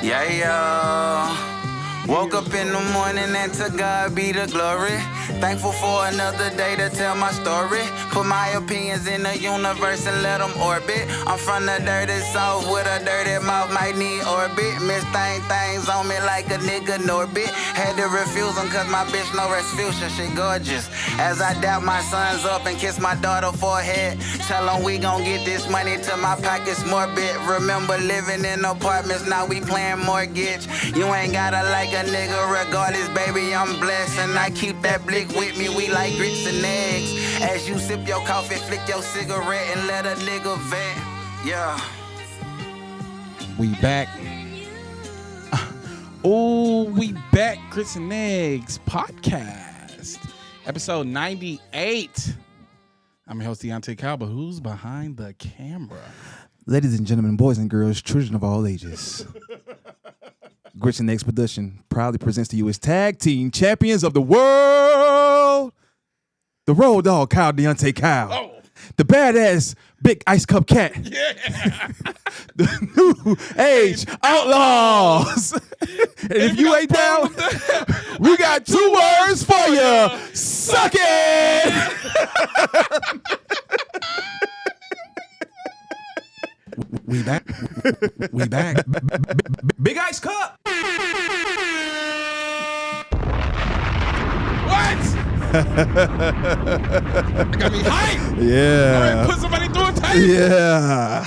Yeah. Woke up in the morning and to God be the glory. Thankful for another day to tell my story. Put my opinions in the universe and let them orbit. I'm from the dirty south with a dirty mouth, might need orbit. Miss things on me like a nigga Norbit. Had to refuse them cause my bitch no Rasputia, she gorgeous. As I dap my sons up and kiss my daughter forehead. Tell them we gon' get this money till my pockets morbid. Remember living in apartments, now we playing mortgage. You ain't gotta like a nigga regardless, baby, I'm blessed. And I keep that blick with me, we like grits and eggs. As you sip your coffee, flick your cigarette and let a nigga vent. Yeah. We back. We back. Grits and Eggs podcast. Episode 98. I'm your host, Deontay Kyle, but who's behind the camera? Ladies and gentlemen, boys and girls, children of all ages. Grits and Eggs Production proudly presents to you as tag team champions of the world. The Road Dog, Kyle Deontay Kyle. Oh. The badass Big Ice Cup Cat. Yeah. The New Age Outlaws. And if you ain't down, we got 2 words for you. Suck it. We back. We back. Big Ice Cup. What? Got me hyped. Yeah. All right, put somebody through a tape. Yeah.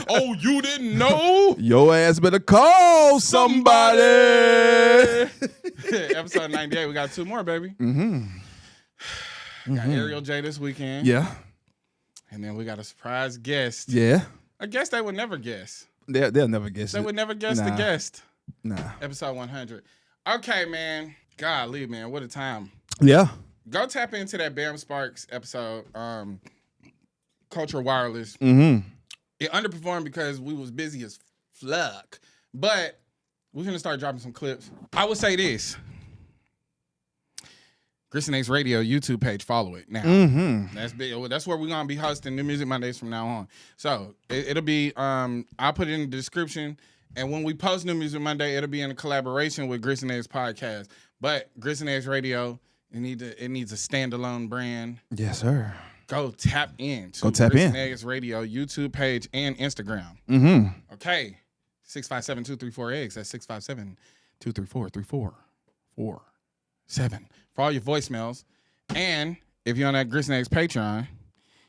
Oh, you didn't know? Your ass better call somebody. Episode 98. We got 2 more, baby. Got Ariel J this weekend. Yeah. And then we got a surprise guest. Yeah. A guest they would never guess. They'll never guess They it. would never guess the guest. Nah. Episode 100. Okay, man. Golly, man. What a time. Yeah. Go tap into that Bam Sparks episode, Culture Wireless. Mm-hmm. It underperformed because we was busy as fuck. But we're going to start dropping some clips. I would say this. Grits and Eggs Radio YouTube page, follow it now. Mm-hmm. That's big. That's where we're gonna be hosting New Music Mondays from now on. So it'll be. I'll put it in the description, and when we post New Music Monday, it'll be in a collaboration with Grits and Eggs Podcast. But Grits and Eggs Radio, it needs a standalone brand. Yes, sir. Go tap in. Go tap Grits in. and Eggs Radio YouTube page and Instagram. Mm-hmm. Okay. 657-234-EGGS. That's 657-234-3447. For all your voicemails. And if you're on that Grits and Eggs Patreon,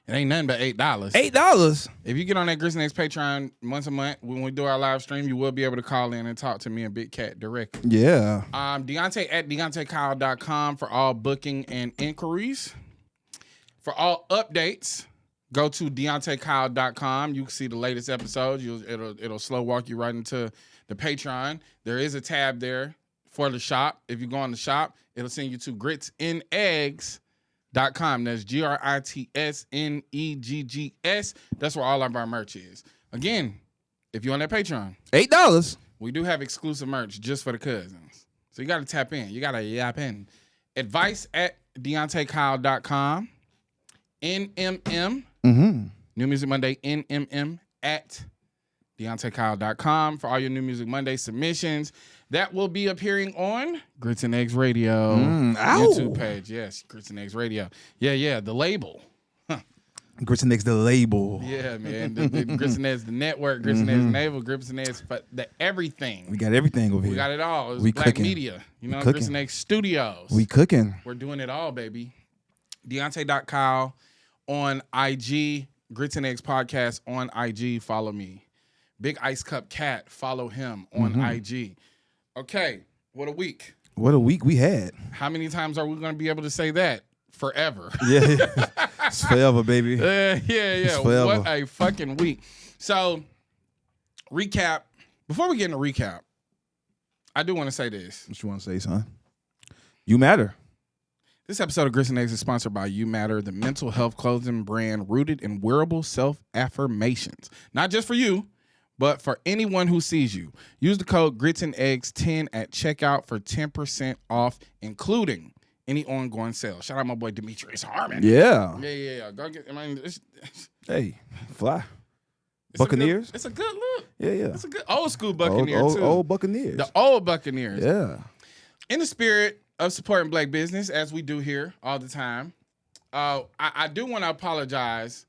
it ain't nothing but $8. $8? If you get on that Grits and Eggs Patreon once a month, when we do our live stream, you will be able to call in and talk to me and Big Cat directly. Yeah. Deontay at DeontayKyle.com for all booking and inquiries. For all updates, go to DeontayKyle.com. You can see the latest episodes. It'll slow walk you right into the Patreon. There is a tab there for the shop. If you go on the shop, it'll send you to gritsandeggs.com. That's GRITSNEGGS. That's where all of our merch is. Again, if you're on that Patreon, $8. we do have exclusive merch just for the cousins. So you got to tap in. You got to yap in. Advice at DeontayKyle.com. NMM. Mm-hmm. New Music Monday, NMM at DeontayKyle.com for all your New Music Monday submissions. That will be appearing on Grits and Eggs Radio YouTube page. Yes, Grits and Eggs Radio. Yeah, the label. Grits and Eggs, the label. Yeah, man. The Grits and Eggs, the network. Grits and Eggs, naval. Grits and Eggs, the everything. We got everything over here. We got it all. It's we Black cooking. Media. You know, cooking. Grits and Eggs Studios. We cooking. We're doing it all, baby. Deontay.Kyle on IG. Grits and Eggs Podcast on IG. Follow me. Big Ice Cup Cat. Follow him on IG. Okay, what a week. What a week we had. How many times are we going to be able to say that? Forever. Yeah. It's forever, baby. Yeah. It's forever. What a fucking week. So, recap. Before we get into recap, I do want to say this. What you want to say, son? You matter. This episode of Grits and Eggs is sponsored by You Matter, the mental health clothing brand rooted in wearable self-affirmations. Not just for you, but for anyone who sees you. Use the code GRITSandEGGS10 at checkout for 10% off, including any ongoing sales. Shout out my boy Demetrius Harmon. Yeah. Yeah. Go get. I mean, Hey, fly. Buccaneers? It's a good look. Yeah. It's a good old school Buccaneer too. Old Buccaneers. The old Buccaneers. Yeah. In the spirit of supporting black business, as we do here all the time, I do want to apologize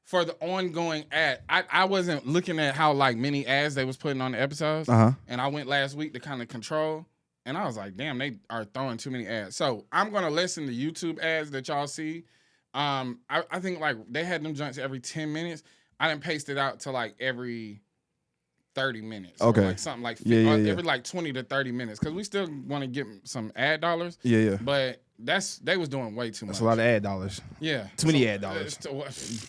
for the ongoing ad. I wasn't looking at how like many ads they was putting on the episodes, and I went last week to kind of control, and I was like, damn, they are throwing too many ads. So I'm gonna lessen the YouTube ads that y'all see. I think like they had them joints every 10 minutes. I didn't paste it out to like every 30 minutes. Okay. Or like something like every like 20 to 30 minutes. Because we still want to get some ad dollars. Yeah. But they was doing way too much. That's a lot of ad dollars. Yeah. Too many ad dollars.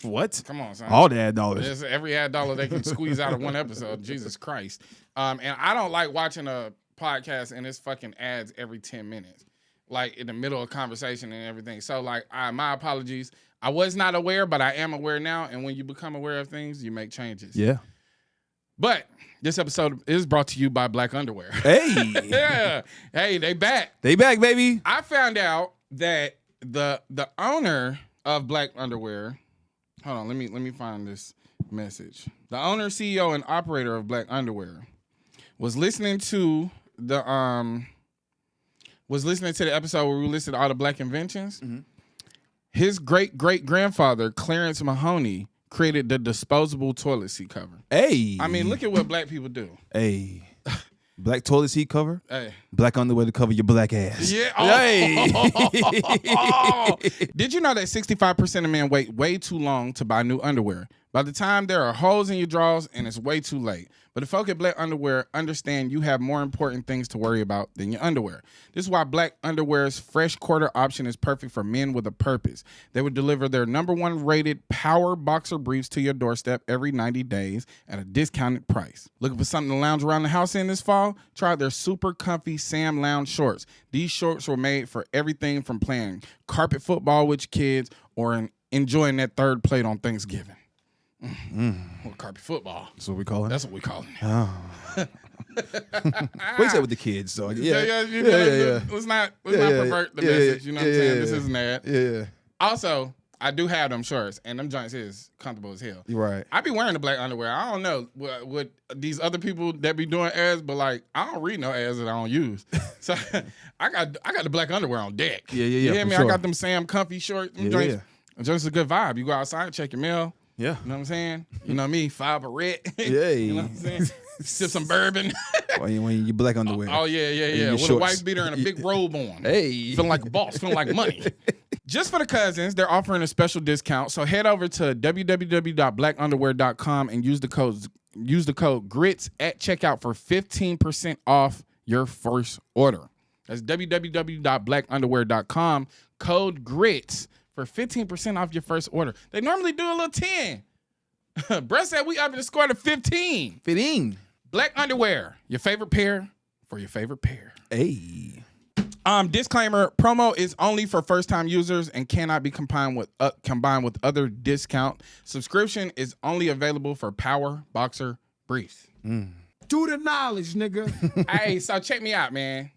What? Come on, son. All the ad dollars. There's every ad dollar they can squeeze out of one episode. Jesus Christ. And I don't like watching a podcast and it's fucking ads every 10 minutes. Like in the middle of conversation and everything. So like my apologies. I was not aware, but I am aware now. And when you become aware of things, you make changes. Yeah. But this episode is brought to you by Black Underwear. Hey. Yeah. Hey, they back. They back, baby. I found out that the owner of Black Underwear, hold on, let me find this message. The owner, CEO, and operator of Black Underwear was listening to the episode where we listed all the black inventions. Mm-hmm. His great-great-grandfather, Clarence Mahoney, created the disposable toilet seat cover. Hey. I mean, look at what black people do. Hey. Black toilet seat cover. Hey. Black underwear to cover your black ass. Yeah. Oh. Hey. Did you know that 65% of men wait way too long to buy new underwear? By the time there are holes in your drawers and it's way too late. But the folk at Black Underwear understand you have more important things to worry about than your underwear. This is why Black Underwear's fresh quarter option is perfect for men with a purpose. They would deliver their #1 rated power boxer briefs to your doorstep every 90 days at a discounted price. Looking for something to lounge around the house in this fall? Try their super comfy Sam Lounge shorts. These shorts were made for everything from playing carpet football with your kids or enjoying that third plate on Thanksgiving. Or carpet football. That's what we call it? That's what we call it. Oh. What you say with the kids? So yeah. Let's not pervert the message. You know what I'm saying? This isn't that. Yeah. Also, I do have them shorts, and them joints is comfortable as hell. You're right. I be wearing the black underwear. I don't know what these other people that be doing ads, but like I don't read no ads that I don't use. So I got the black underwear on deck. Yeah. You hear me? Sure. I got them Sam comfy shorts. Them joints. Just a good vibe. You go outside, check your mail. Yeah. You know what I'm saying? You know me, fiber red. Yeah. You know what I'm saying? Sip some bourbon. when you black underwear. Oh, yeah. With a white beater and a big robe on. Hey. Feeling like a boss, feeling like money. Just for the cousins, they're offering a special discount. So head over to www.blackunderwear.com and use the code GRITS at checkout for 15% off your first order. That's www.blackunderwear.com, code GRITS for 15% off your first order. They normally do a little 10. Brett said we up to score to 15. 15. Black Underwear, your favorite pair for your favorite pair. Hey. Disclaimer, promo is only for first-time users and cannot be combined with other discount. Subscription is only available for Power Boxer Briefs. Do the knowledge, nigga. Hey, so check me out, man.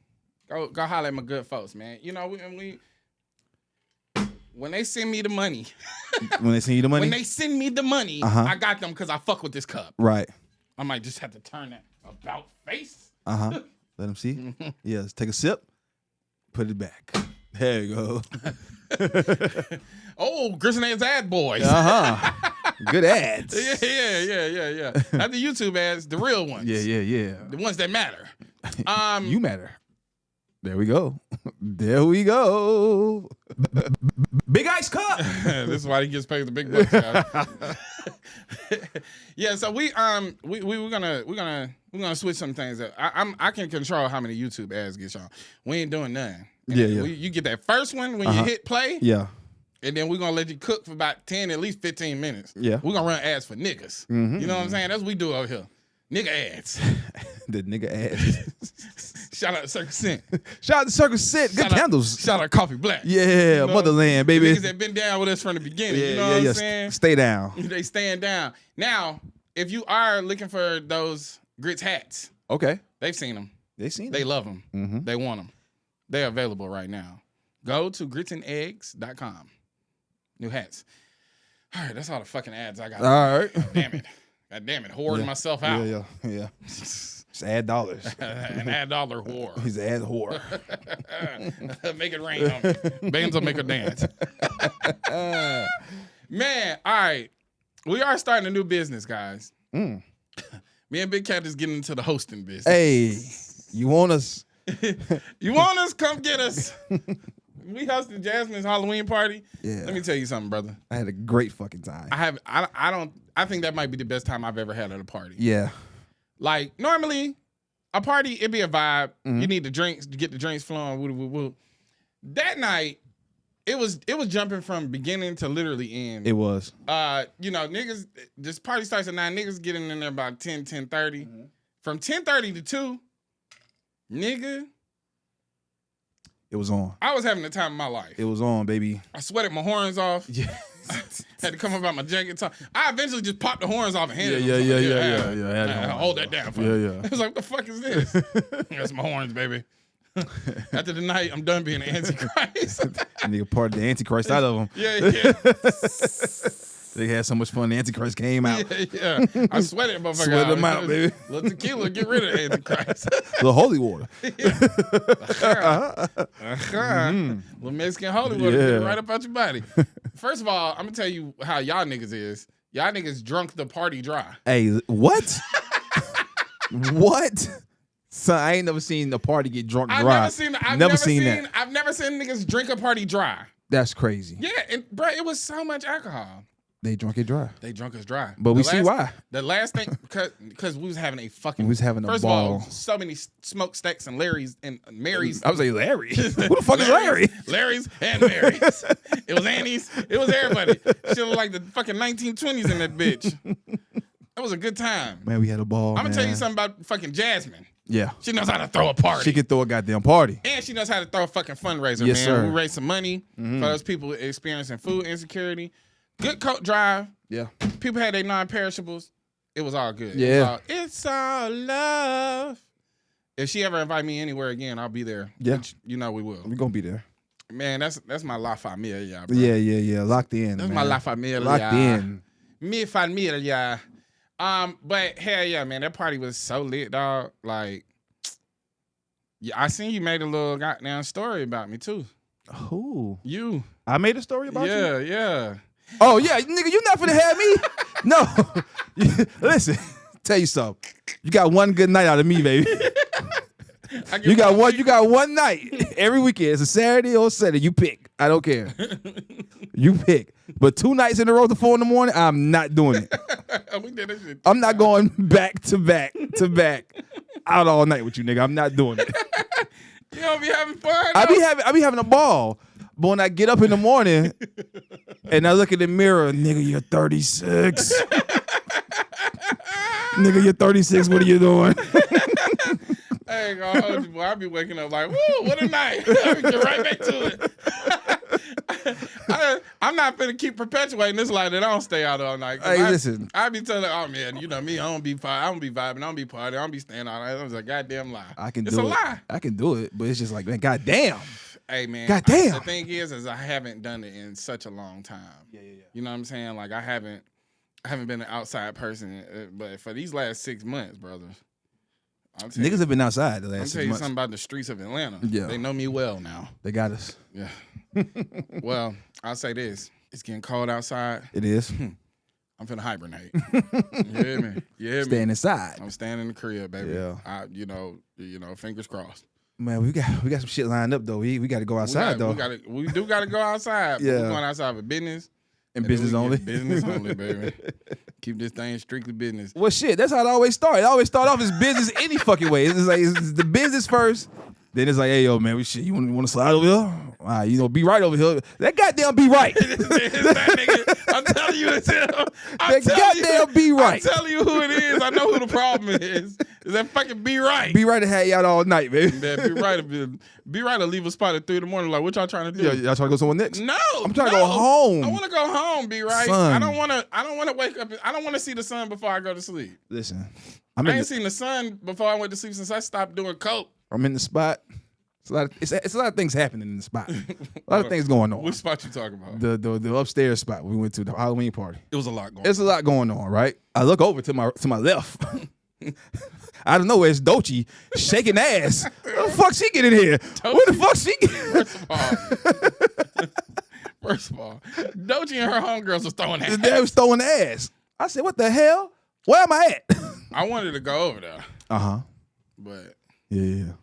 Go holler at my good folks, man. You know, when they send me the money. When they send you the money? When they send me the money, I got them because I fuck with this cup. Right. I might just have to turn that about face. Let them see. Yeah, let's take a sip. Put it back. There you go. Oh, Grison's ad boys. Good ads. Yeah. Not the YouTube ads, the real ones. Yeah. The ones that matter. You matter. There we go. Big ice cup. This is why he gets paid the big bucks, guys. Yeah, so we're gonna switch some things up. I can control how many YouTube ads get y'all. We ain't doing nothing. Yeah. You get that first one when you hit play. Yeah. And then we're gonna let you cook for about 10, at least 15 minutes. Yeah. We're gonna run ads for niggas. You know what I'm saying? That's what we do over here. Nigga ads. The nigga ads. Shout out to Circa Cent. Shout out to Circa Cent. Good candles. Shout out Coffee Black. Yeah, you know, motherland, baby. Niggas that been down with us from the beginning. You know what I'm saying? Stay down. They staying down. Now, if you are looking for those grits hats, okay, they've seen them. They love them. They want them. They're available right now. Go to gritsandeggs.com. New hats. All right, that's all the fucking ads I got. All right. Damn it. God damn it, whoring myself out. Yeah. Just add dollars. An ad dollar whore. He's an ad whore. Make it rain on me. Bands will make her dance. Man, all right. We are starting a new business, guys. Me and Big Cat is getting into the hosting business. Hey, you want us? You want us? Come get us. We hosted Jasmine's Halloween party. Yeah. Let me tell you something, brother. I had a great fucking time. I think that might be the best time I've ever had at a party. Yeah. Like, normally, a party, it'd be a vibe. You need the drinks to get the drinks flowing. Woo, woo, woo. That night, it was jumping from beginning to literally end. It was. Niggas, this party starts at 9. Niggas getting in there about 10:30. From 10:30 to 2, nigga, It was on. I was having the time of my life. It was on, baby. I sweated my horns off. Yeah. Had to come up out my jacket. I eventually just popped the horns off and handed Yeah. them. Hold that down for me. Yeah. I was like, what the fuck is this? That's my horns, baby. After the night, I'm done being an antichrist. Nigga part of the Antichrist out of them. Yeah. They had so much fun. The Antichrist came out. Yeah. I sweated, motherfucker. Sweat them out, baby. Little tequila, get rid of the antichrist. The holy water. Little Mexican holy water, get it right up out your body. First of all, I'm gonna tell you how y'all niggas is. Y'all niggas drunk the party dry. Hey, what? What? Son, I ain't never seen a party get drunk dry. I've never seen that. I've never seen niggas drink a party dry. That's crazy. Yeah, and bro, it was so much alcohol. They drunk it dry. They drunk us dry. But we see why. The last thing, because we was having a fucking. We was having a first ball. of all, so many smokestacks and Larry's and Mary's. I was like, Larry? Who the fuck is Larry? Larry's and Mary's. It was Annie's. It was everybody. Shit looked like the fucking 1920s in that bitch. That was a good time. Man, we had a ball. I'm gonna tell you something about fucking Jasmine. Yeah. She knows how to throw a party. She could throw a goddamn party. And she knows how to throw a fucking fundraiser, Yes, man. sir. We raised some money for those people experiencing food insecurity. Good coat drive. Yeah. People had their non-perishables. It was all good. Yeah. It's all love. If she ever invite me anywhere again, I'll be there. Yeah. Which, you know we will. We're going to be there. Man, that's my La Familia, bro. Yeah. Locked in, That's man. my La Familia. Locked in. Mi familia. But hell yeah, man, that party was so lit, dog. Like, yeah, I seen you made a little goddamn story about me too. Who? You. I made a story about you? Yeah. Oh, yeah. Nigga, you not finna have me? No. Listen, tell you something. You got one good night out of me, baby. You got one night every weekend. It's a Saturday or Saturday. You pick. I don't care. You pick. But 2 nights in a row to 4 in the morning, I'm not doing it. We did that shit. I'm not going back to back out all night with you, nigga. I'm not doing it. You don't be having fun. I be having a ball. But when I get up in the morning and I look in the mirror, nigga, you're 36. Nigga, you're 36. What are you doing? I ain't gonna hold you, boy. I be waking up like, woo, what a night. I be get right back to it. I'm not finna keep perpetuating this life that I don't stay out all night. Hey, listen. I be telling, oh man, you know me, I don't be vibing, I don't be partying, I don't be staying all night. That was a goddamn lie. It's a lie. I can do it, but it's just like, man, goddamn. Hey man, goddamn. The thing is I haven't done it in such a long time. Yeah. You know what I'm saying? Like I haven't been an outside person, but for these last 6 months, brothers. Niggas have been outside the last 6 months. I'm telling you something about the streets of Atlanta. Yeah. They know me well now. They got us. Yeah. Well, I'll say this. It's getting cold outside. It is. I'm finna hibernate. You hear me? You hear me? Staying inside. I'm staying in the crib, baby. Yeah. You know, fingers crossed. Man, we got some shit lined up though. We got to go outside though. We do got to go outside. Yeah. We're going outside for business. And business only. Business only, baby. Keep this thing strictly business. Well, shit, that's how it always starts. It always start off as business any fucking way. It's like it's the business first. Then it's like, hey, yo, man, you want to slide over here? All right, be right over here. That goddamn be right. That nigga, I'm telling you, it's him. That goddamn be right. I'm telling you who it is. I know who the problem is. Is that fucking be right. Be right to have you out all night, baby. Man, be right to leave a spot at 3 in the morning. Like, what y'all trying to do? Y'all trying to go somewhere next? No, I'm trying to go home. I want to go home. Be right. Son. I don't want to wake up. I don't want to see the sun before I go to sleep. Listen, I ain't seen the sun before I went to sleep since I stopped doing coke. I'm in the spot. It's a lot of things happening in the spot. A lot of things going on. What spot you talking about? The upstairs spot we went to, the Halloween party. It was a lot going There's a lot going on, right? I look over to my left. Out of nowhere, it's Dochi shaking ass. Where the fuck she get in here? Where the fuck she get? First of all, Dochi and her homegirls was throwing ass. They was throwing ass. I said, what the hell? Where am I at? I wanted to go over there. Uh-huh. But Yeah.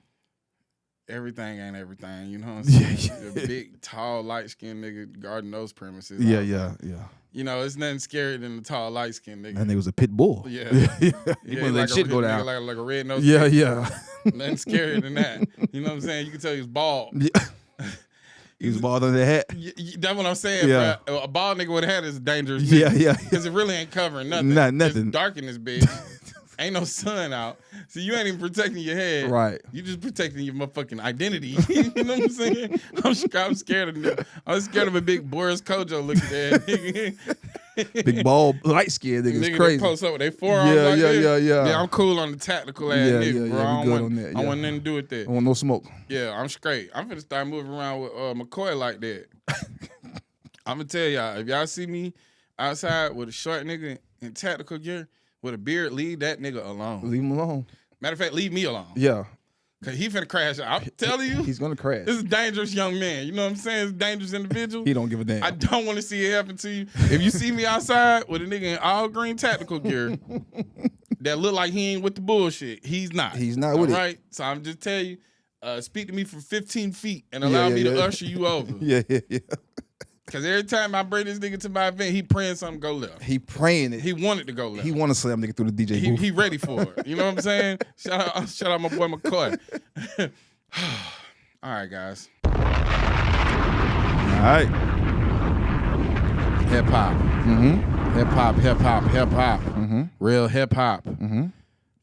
everything ain't everything, you know what I'm saying? Yeah. The big, tall, light-skinned nigga guarding those premises. Yeah. You know, it's nothing scarier than the tall, light-skinned nigga. That nigga was a pit bull. Yeah. He Yeah, wouldn't let shit go down. Like a red nose. Yeah. Nothing scarier than that. You know what I'm saying? You can tell he was bald. Yeah. He was bald under the hat. That's what I'm saying, Yeah. bro. A bald nigga would have had is dangerous. Yeah. Because it really ain't covering nothing. Nothing. It's dark in this bitch. Ain't no sun out. So you ain't even protecting your head. Right. You just protecting your motherfucking identity. You know what I'm saying? I'm scared of him. I'm scared of a big Boris Kojo looking at nigga. Big bald, light skinned nigga's Nigga crazy. That post up with their forearms Yeah, like that. yeah. Yeah, I'm cool on the tactical ass nigga, bro. I we good don't on that. I want nothing to do with that. I want no smoke. Yeah, I'm straight. I'm finna start moving around with McCoy like that. I'm gonna tell y'all, if y'all see me outside with a short nigga in tactical gear with a beard, leave that nigga alone. Leave him alone. Matter of fact, leave me alone. Yeah. Cause he finna crash out. I'm telling you, He's gonna crash. this is a dangerous young man. You know what I'm saying? It's a dangerous individual. He don't give a damn. I don't want to see it happen to you. If you see me outside with a nigga in all green tactical gear that look like he ain't with the bullshit, he's not. He's not with it. All right? So I'm just telling you, speak to me from 15 feet and allow me to usher you over. Yeah. Cause every time I bring this nigga to my event, he praying something go left. He praying it. He wanted to go left. He want to slam nigga through the DJ booth. He ready for it. You know what I'm saying? Shout out my boy McCoy. All right, guys. All right. Hip hop. Mm-hmm. Hip hop. Mm-hmm. Real hip hop. Mm-hmm.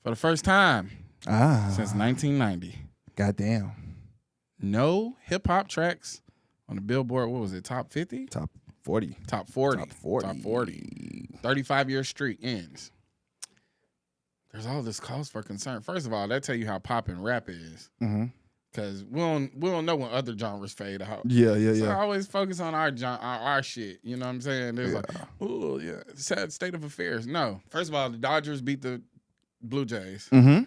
For the first time since 1990. Goddamn. No hip hop tracks on the Billboard, what was it, top 50? Top 40. Top 40. Top 40. Top 40. 35-year streak ends. There's all this cause for concern. First of all, that tell you how pop and rap is. Mm-hmm. Because we don't know when other genres fade out. Yeah. So I always focus on our shit. You know what I'm saying? There's like, oh, yeah, sad state of affairs. No. First of all, the Dodgers beat the Blue Jays. Mm-hmm.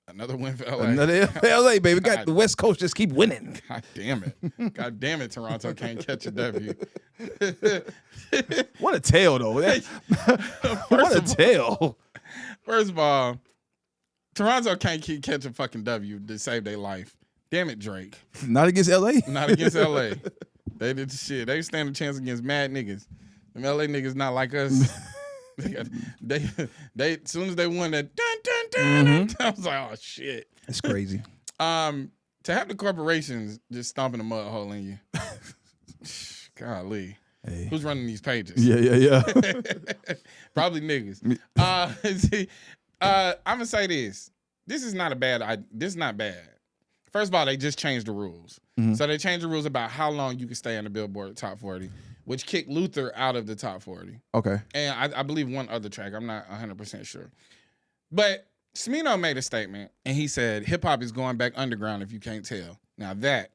Another win for LA. Another LA, baby. Got the West Coast just keep winning. God damn it, Toronto can't catch a W. What a tale, though. What a tale. First of all, Toronto can't catch a fucking W to save their life. Damn it, Drake. Not against LA? Not against LA. They did the shit. They stand a chance against mad niggas. Them LA niggas not like us. They as soon as they won that dun, dun, dun, I was like, oh shit. It's crazy. To have the corporations just stomping a mud hole in you. Golly. Hey. Who's running these pages? Yeah. Probably niggas. I'm gonna say this. This is not bad. First of all, they just changed the rules. Mm-hmm. So they changed the rules about how long you can stay on the Billboard Top 40, which kicked Luther out of the Top 40. Okay. And I believe one other track. I'm not 100% sure. But Smino made a statement, and he said, hip-hop is going back underground if you can't tell. Now, that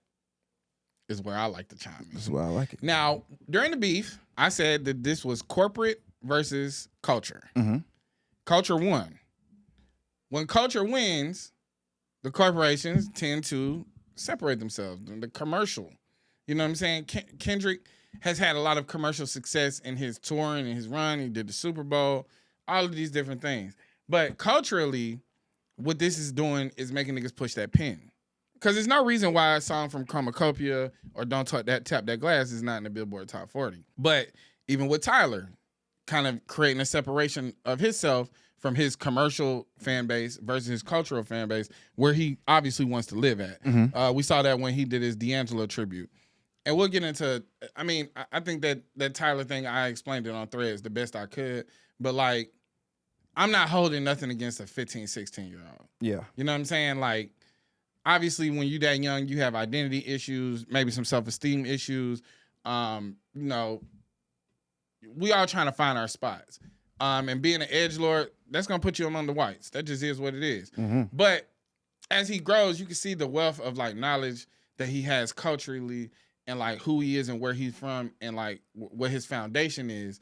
is where I like to chime in. This is why I like it. Now, during the beef, I said that this was corporate versus culture. Mm-hmm. Culture won. When culture wins, the corporations tend to separate themselves. The commercial. You know what I'm saying? Kendrick has had a lot of commercial success in his touring and his run. He did the Super Bowl, all of these different things. But culturally, what this is doing is making niggas push that pen. Because there's no reason why a song from Chromacopia or Don't Tap That Glass is not in the Billboard Top 40. But even with Tyler, kind of creating a separation of himself from his commercial fan base versus his cultural fan base, where he obviously wants to live at. Mm-hmm. We saw that when he did his D'Angelo tribute. And we'll get into, I think that Tyler thing, I explained it on Threads the best I could. But, like, I'm not holding nothing against a 15, 16-year-old. Yeah. You know what I'm saying? Like, obviously, when you're that young, you have identity issues, maybe some self-esteem issues. You know, we all trying to find our spots. And being an edgelord, that's going to put you among the whites. That just is what it is. Mm-hmm. But as he grows, you can see the wealth of like knowledge that he has culturally and like who he is and where he's from and like what his foundation is.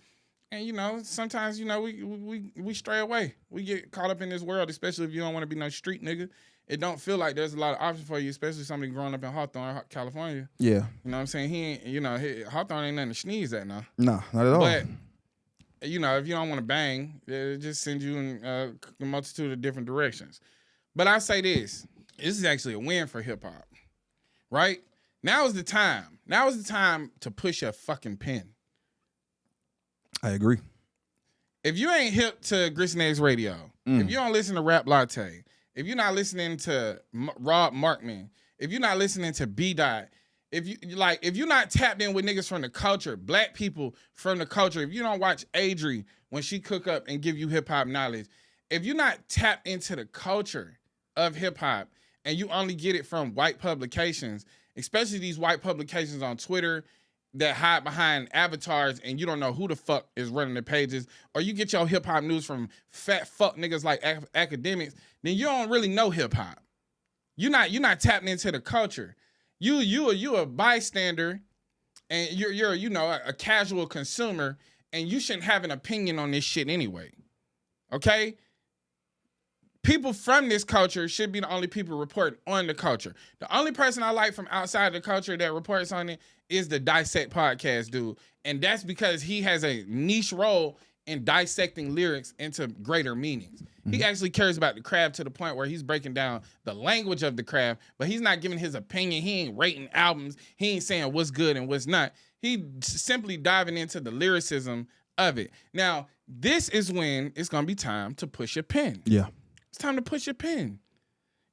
And you know, sometimes you know we stray away. We get caught up in this world, especially if you don't want to be no street nigga. It don't feel like there's a lot of options for you, especially somebody growing up in Hawthorne, California. Yeah. You know what I'm saying? He ain't, you know, Hawthorne ain't nothing to sneeze at now. Nah, not at all. But you know, if you don't want to bang, it just sends you in a multitude of different directions. But I say this is actually a win for hip hop, right? Now is the time. Now is the time to push your fucking pen. I agree. If you ain't hip to Grits and Eggs Radio, if you don't listen to Rap Latte, if you're not listening to Rob Markman, if you're not listening to B-Dot, if you're not tapped in with niggas from the culture, black people from the culture, if you don't watch Adri when she cook up and give you hip hop knowledge, if you're not tapped into the culture of hip hop and you only get it from white publications, especially these white publications on Twitter that hide behind avatars and you don't know who the fuck is running the pages, or you get your hip hop news from fat fuck niggas like academics, then you don't really know hip hop. You're not tapping into the culture. You a bystander, and you're you know a casual consumer, and you shouldn't have an opinion on this shit anyway. Okay? People from this culture should be the only people reporting on the culture. The only person I like from outside the culture that reports on it is the Dissect podcast dude. And that's because he has a niche role in dissecting lyrics into greater meanings. He actually cares about the craft to the point where he's breaking down the language of the craft, but he's not giving his opinion. He ain't rating albums. He ain't saying what's good and what's not. He simply diving into the lyricism of it. Now, this is when it's going to be time to push your pen. Yeah. It's time to push your pen.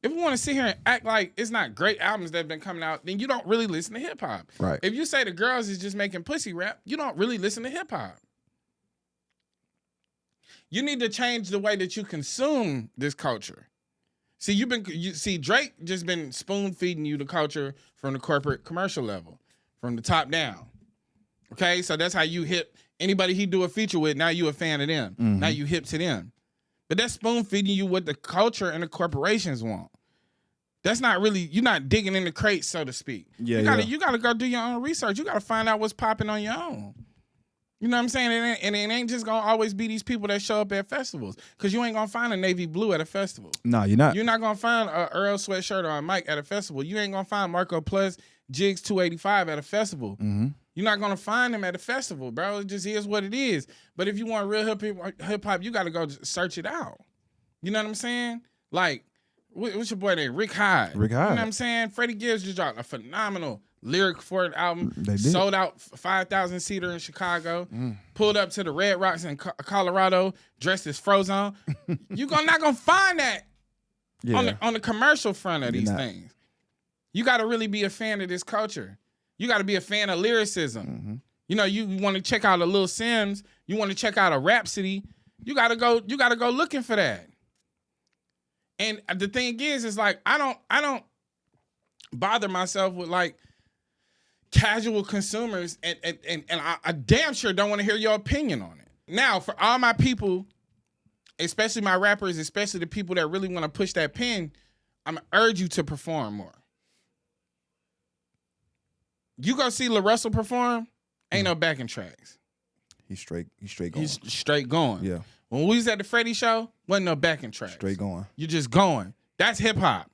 If we want to sit here and act like it's not great albums that have been coming out, then you don't really listen to hip hop. Right. If you say the girls is just making pussy rap, you don't really listen to hip hop. You need to change the way that you consume this culture. See, Drake just been spoon feeding you the culture from the corporate commercial level, from the top down. Okay, so that's how you hip anybody he do a feature with. Now you a fan of them. Mm-hmm. Now you hip to them. But that's spoon feeding you what the culture and the corporations want. That's not really, you're not digging in the crates, so to speak. Yeah, you gotta go do your own research. You gotta find out what's popping on your own. You know what I'm saying? And it ain't just gonna always be these people that show up at festivals. Cause you ain't gonna find a navy blue at a festival. No, you're not. You're not gonna find a Earl sweatshirt or a Mike at a festival. You ain't gonna find Marco Plus Jigs 285 at a festival. Mm-hmm. You're not gonna find them at a festival, bro. It just is what it is. But if you want real hip hop, you gotta go search it out. You know what I'm saying? Like, what's your boy name? Rick Hyde. Rick Hyde. You know what I'm saying? Freddie Gibbs just dropped a phenomenal lyric for an album. They did. Sold out 5,000 seater in Chicago. Pulled up to the Red Rocks in Colorado, dressed as Frozone. You're not gonna find that on the commercial front of these things. You gotta really be a fan of this culture. You gotta be a fan of lyricism. Mm-hmm. You know, you want to check out a Lil Sims. You want to check out a Rhapsody. You gotta go looking for that. And the thing is like I don't bother myself with like casual consumers, and I damn sure don't want to hear your opinion on it. Now, for all my people, especially my rappers, especially the people that really want to push that pen, I'm gonna urge you to perform more. You go see La Russell perform, ain't no backing tracks. He's straight going. He's straight going. Yeah. When we was at the Freddie show, wasn't no backing tracks. Straight going. You just going. That's hip hop.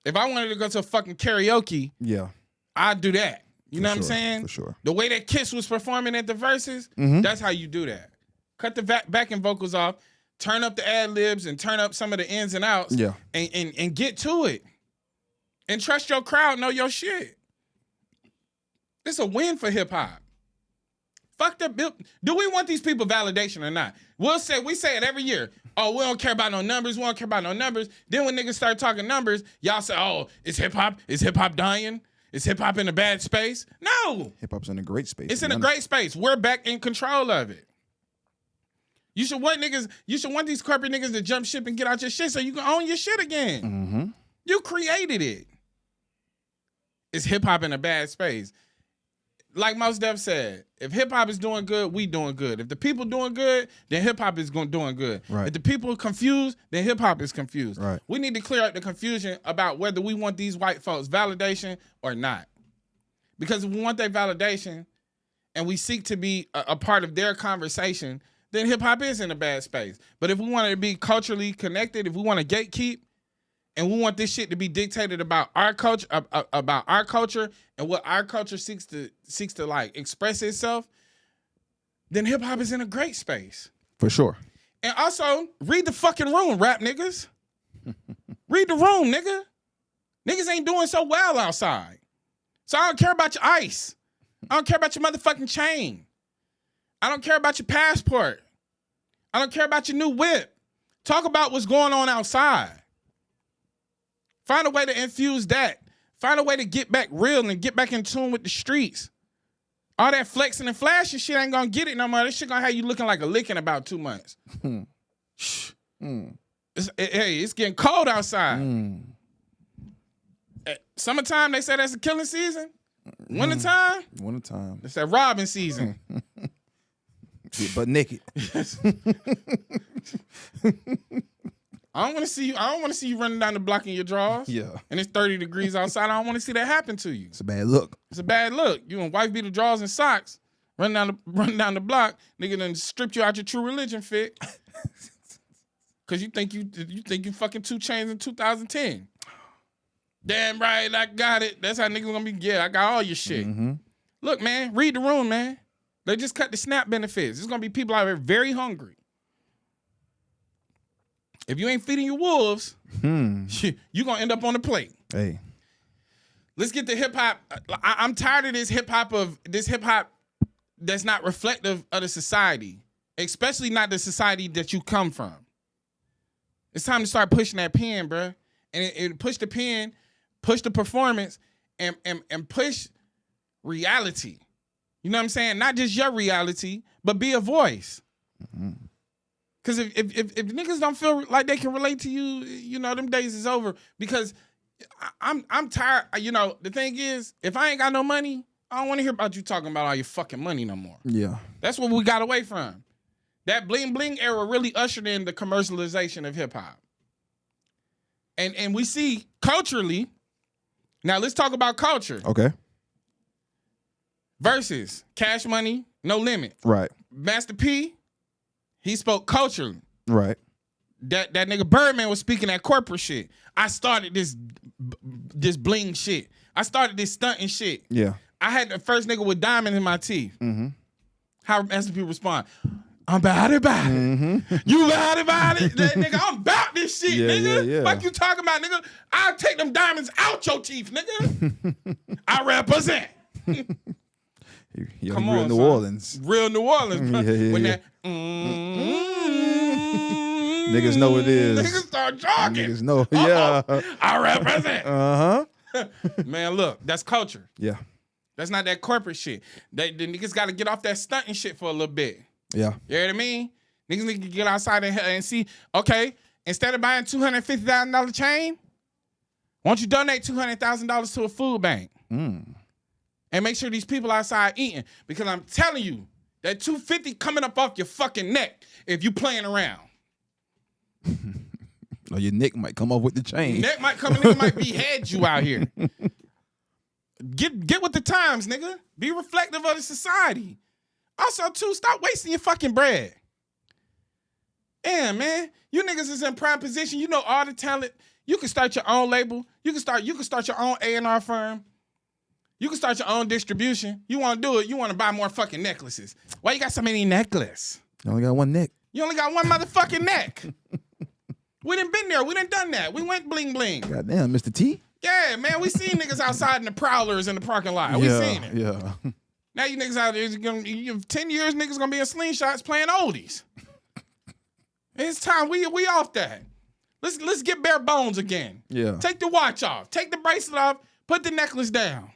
If I wanted to go to a fucking karaoke, yeah, I'd do that. You know what I'm sure, saying? For sure. The way that Kiss was performing at the Verses, that's how you do that. Cut the backing vocals off, turn up the ad libs, and turn up some of the ins and outs. Yeah. And get to it. And trust your crowd, know your shit. It's a win for hip hop. Fuck that. Do we want these people validation or not? We say it every year. Oh, we don't care about no numbers. We don't care about no numbers. Then when niggas start talking numbers, y'all say, oh, is hip hop dying? Is hip hop in a bad space? No. Hip hop's in a great space. It's in a great space. We're back in control of it. You should want these corporate niggas to jump ship and get out your shit so you can own your shit again. Mm-hmm. You created it. Is hip hop in a bad space? like Mos Def said, if hip hop is doing good, we doing good. If the people doing good, then hip hop is doing good. Right. If the people are confused, then hip hop is confused. Right. We need to clear up the confusion about whether we want these white folks validation or not. Because if we want their validation and we seek to be a part of their conversation, then hip hop is in a bad space. But if we want it to be culturally connected, if we want to gatekeep, and we want this shit to be dictated about our culture, and what our culture seeks to like express itself, then hip hop is in a great space. For sure. And also, read the fucking room, rap niggas. Read the room, nigga. Niggas ain't doing so well outside. So I don't care about your ice. I don't care about your motherfucking chain. I don't care about your passport. I don't care about your new whip. Talk about what's going on outside. Find a way to infuse that. Find a way to get back real and get back in tune with the streets. All that flexing and flashing shit ain't gonna get it no more. This shit gonna have you looking like a lick in about 2 months. It's getting cold outside. Summertime, they say that's a killing season. Wintertime, it's that robbing season. But naked. I don't want to see you running down the block in your drawers. Yeah. And it's 30 degrees outside. I don't want to see that happen to you. It's a bad look. It's a bad look. You and wife beat the drawers and socks, running down the block, nigga done stripped you out your true religion fit. Cause you think you fucking 2 Chainz in 2010. Damn right, I got it. That's how niggas gonna be. Yeah, I got all your shit. Mm-hmm. Look, man, read the room, man. They just cut the SNAP benefits. There's gonna be people out there very hungry. If you ain't feeding your wolves, you gonna end up on the plate. Hey, let's get to hip hop. I'm tired of this hip hop that's not reflective of the society, especially not the society that you come from. It's time to start pushing that pen, bro, and push the pen, push the performance, and push reality. You know what I'm saying? Not just your reality, but be a voice. Mm-hmm. Because if niggas don't feel like they can relate to you, you know, them days is over. Because I'm tired. You know, the thing is, if I ain't got no money, I don't want to hear about you talking about all your fucking money no more. Yeah. That's what we got away from. That bling bling era really ushered in the commercialization of hip hop. And we see culturally, now let's talk about culture. Okay. Versus Cash Money, No Limit. Right. Master P, he spoke culturally. Right. That nigga Birdman was speaking that corporate shit. I started this bling shit. I started this stunting shit. Yeah. I had the first nigga with diamonds in my teeth. Mm-hmm. How Master P respond? I'm about it. Mm-hmm. You about it? That nigga, I'm about this shit, nigga. Yeah. Fuck you talking about, nigga? I'll take them diamonds out your teeth, nigga. I represent. You're Come real on, New son. Orleans. Real New Orleans, bro. When that niggas know what it is. Niggas start jogging. Niggas know. Yeah. I represent. Uh-huh. Man, look, that's culture. Yeah. That's not that corporate shit. The niggas got to get off that stunting shit for a little bit. Yeah. You know what I mean? Niggas need to get outside and see, okay, instead of buying $250,000 chain, why don't you donate $200,000 to a food bank? And make sure these people outside eating. Because I'm telling you, that $250 coming up off your fucking neck if you playing around. Or your neck might come off with the chain. Neck might come in, nigga might behead you out here. Get with the times, nigga. Be reflective of the society. Also, too, stop wasting your fucking bread. Yeah, man. You niggas is in prime position. You know all the talent. You can start your own label. You can start your own A&R firm. You can start your own distribution. You want to do it. You want to buy more fucking necklaces. Why you got so many necklaces? You only got one neck. You only got one motherfucking neck. We done been there. We done done that. We went bling bling. Goddamn, Mr. T. Yeah, man. We seen niggas outside in the prowlers in the parking lot. We seen it. Yeah. Now you niggas out there, 10 years niggas gonna be in slingshots playing oldies. It's time. We off that. Let's get bare bones again. Yeah. Take the watch off. Take the bracelet off. Put the necklace down.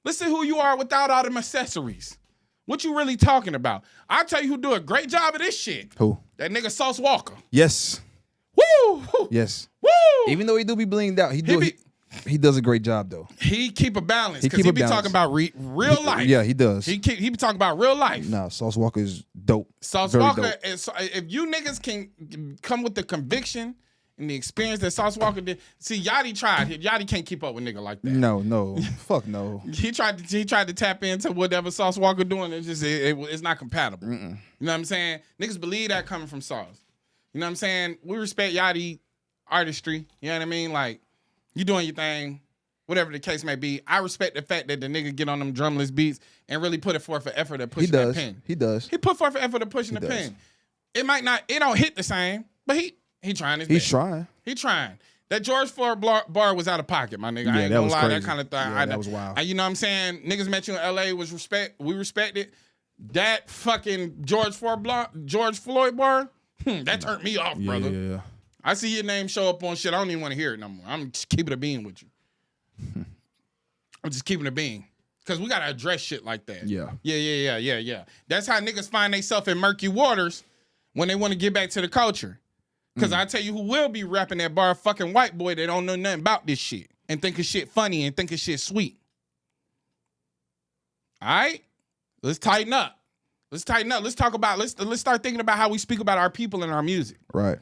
Let's see who you are without all them accessories. What you really talking about? I'll tell you who do a great job of this shit. Who? That nigga Sauce Walker. Yes. Woo! Yes. Woo! Even though he do be blinged out, he do He does a great job though. He keep a balance He because keep he a be balance. talking about real life. Yeah, he does. He be talking about real life. Nah, Sauce Walker is dope. Sauce Very Walker, dope. if you niggas can come with the conviction and the experience that Sauce Walker did, see, Yachty tried. Yachty can't keep up with nigga like that. No, fuck no. He tried to tap into whatever Sauce Walker doing. It's just it's not compatible. You know what I'm saying? Niggas believe that coming from Sauce. You know what I'm saying? We respect Yachty artistry. You know what I mean? Like, you doing your thing, whatever the case may be. I respect the fact that the nigga get on them drumless beats and really put it forth for effort at pushing that pen. He does. He put forth for effort at pushing the pen. It don't hit the same, but he trying his best. He's trying. He trying. That George Floyd bar was out of pocket, my nigga. Yeah, I ain't that gonna was lie, crazy. that kind of thing. Yeah, that was wild. You know what I'm saying? Niggas met you in LA we respected. That fucking George Floyd bar, that turned me off, brother. Yeah. I see your name show up on shit. I don't even want to hear it no more. I'm just keeping it a bean with you. I'm just keeping it a bean. Because we got to address shit like that. Yeah. Yeah. That's how niggas find themselves in murky waters when they want to get back to the culture. Because I tell you who will be rapping that bar, fucking white boy that don't know nothing about this shit and think his shit funny and think his shit sweet. All right? Let's tighten up. Let's talk about, let's start thinking about how we speak about our people and our music. Right.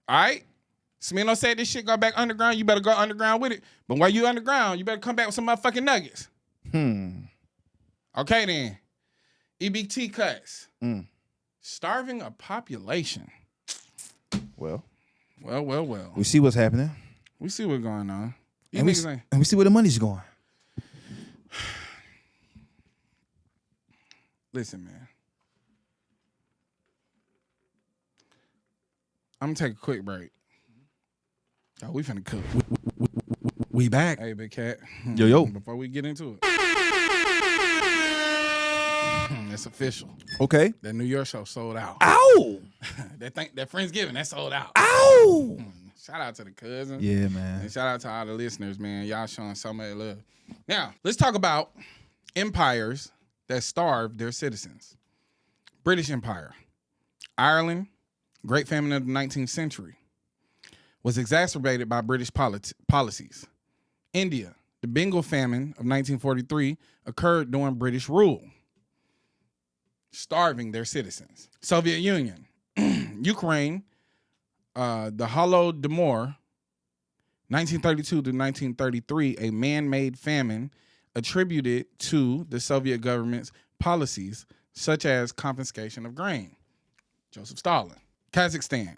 All right? Smino said this shit go back underground. You better go underground with it. But while you underground, you better come back with some motherfucking nuggets. Okay then. EBT cuts. Starving a population. Well. We see what's happening. We see what's going on. And we see where the money's going. Listen, man. I'm gonna take a quick break. Oh, we finna cook. We back. Hey, big cat. Yo. Before we get into it. It's official. Okay. That New York show sold out. Ow! that Friendsgiving, that sold out. Ow! Shout out to the cousins. Yeah, man. And shout out to all the listeners, man. Y'all showing so much love. Now, let's talk about empires that starved their citizens. British Empire. Ireland, Great Famine of the 19th century, was exacerbated by British policies. India, the Bengal Famine of 1943 occurred during British rule, starving their citizens. Soviet Union, Ukraine, the Holodomor, 1932 to 1933, a man-made famine attributed to the Soviet government's policies, such as confiscation of grain. Joseph Stalin. Kazakhstan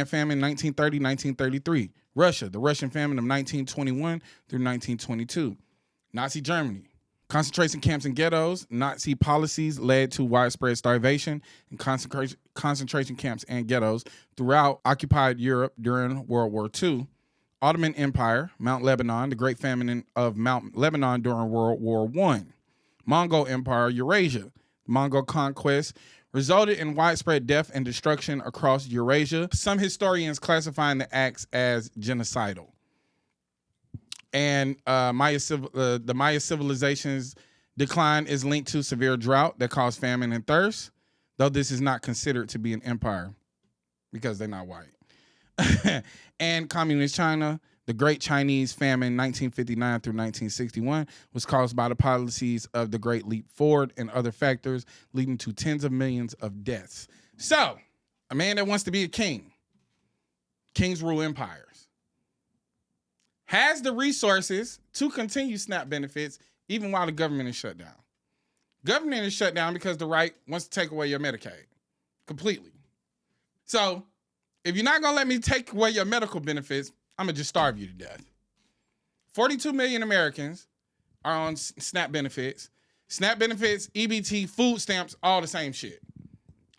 famine 1930-1933. Russia, the Russian famine of 1921 through 1922. Nazi Germany. Concentration camps and ghettos. Nazi policies led to widespread starvation and concentration camps and ghettos throughout occupied Europe during World War II. Ottoman Empire, Mount Lebanon, the Great Famine of Mount Lebanon during World War I. Mongol Empire, Eurasia. Mongol conquest resulted in widespread death and destruction across Eurasia. Some historians classifying the acts as genocidal. And the Maya civilization's decline is linked to severe drought that caused famine and thirst, though this is not considered to be an empire because they're not white. And communist China, the Great Chinese Famine 1959 through 1961 was caused by the policies of the Great Leap Forward and other factors, leading to tens of millions of deaths. So, a man that wants to be a king, kings rule empires, has the resources to continue SNAP benefits even while the government is shut down. Government is shut down because the right wants to take away your Medicaid completely. So, if you're not going to let me take away your medical benefits, I'm going to just starve you to death. 42 million Americans are on SNAP benefits. SNAP benefits, EBT, food stamps, all the same shit.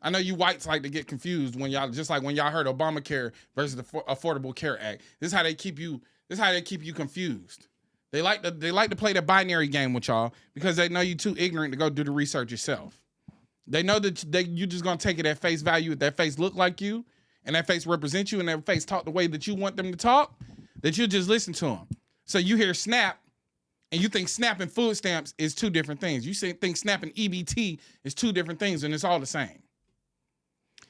I know you whites like to get confused when y'all, just like when y'all heard Obamacare versus the Affordable Care Act. This is how they keep you confused. They like to play the binary game with y'all because they know you too ignorant to go do the research yourself. They know that you just going to take it at face value, if that face look like you, and that face represent you, and that face talk the way that you want them to talk, that you just listen to them. So you hear SNAP, and you think SNAP and food stamps is two different things. You think SNAP and EBT is two different things, and it's all the same.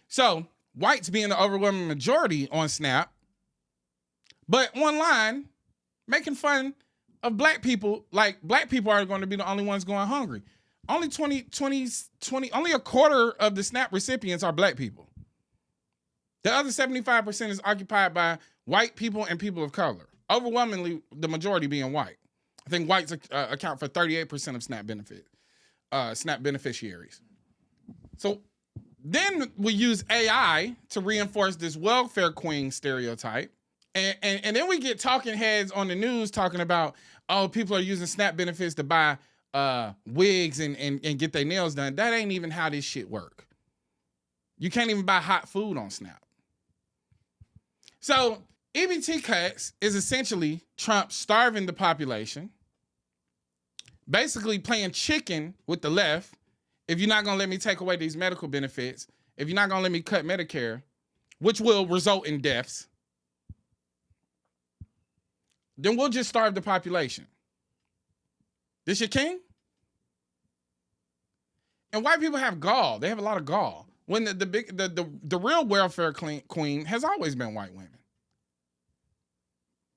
So whites being the overwhelming majority on SNAP, but online, making fun of black people, like black people are going to be the only ones going hungry. Only 20, only a quarter of the SNAP recipients are black people. The other 75% is occupied by white people and people of color. Overwhelmingly, the majority being white. I think whites account for 38% of SNAP beneficiaries. So then we use AI to reinforce this welfare queen stereotype. And then we get talking heads on the news talking about, oh, people are using SNAP benefits to buy wigs and get their nails done. That ain't even how this shit work. You can't even buy hot food on SNAP. So EBT cuts is essentially Trump starving the population, basically playing chicken with the left. If you're not going to let me take away these medical benefits, if you're not going to let me cut Medicare, which will result in deaths, then we'll just starve the population. This your king? And white people have gall. They have a lot of gall. When the real welfare queen has always been white women.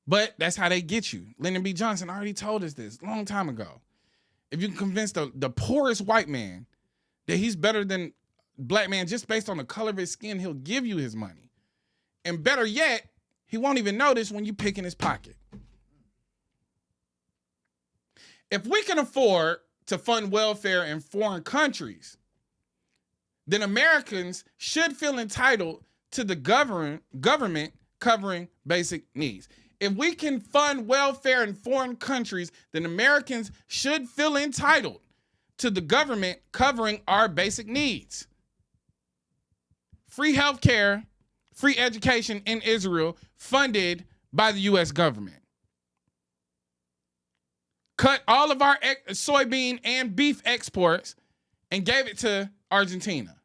But that's how they get you. Lyndon B. Johnson already told us this a long time ago. If you can convince the poorest white man that he's better than black man just based on the color of his skin, he'll give you his money. And better yet, he won't even notice when you pick in his pocket. If we can afford to fund welfare in foreign countries, then Americans should feel entitled to the government covering basic needs. If we can fund welfare in foreign countries, then Americans should feel entitled to the government covering our basic needs. Free healthcare, free education in Israel, funded by the U.S. government. Cut all of our soybean and beef exports and gave it to Argentina.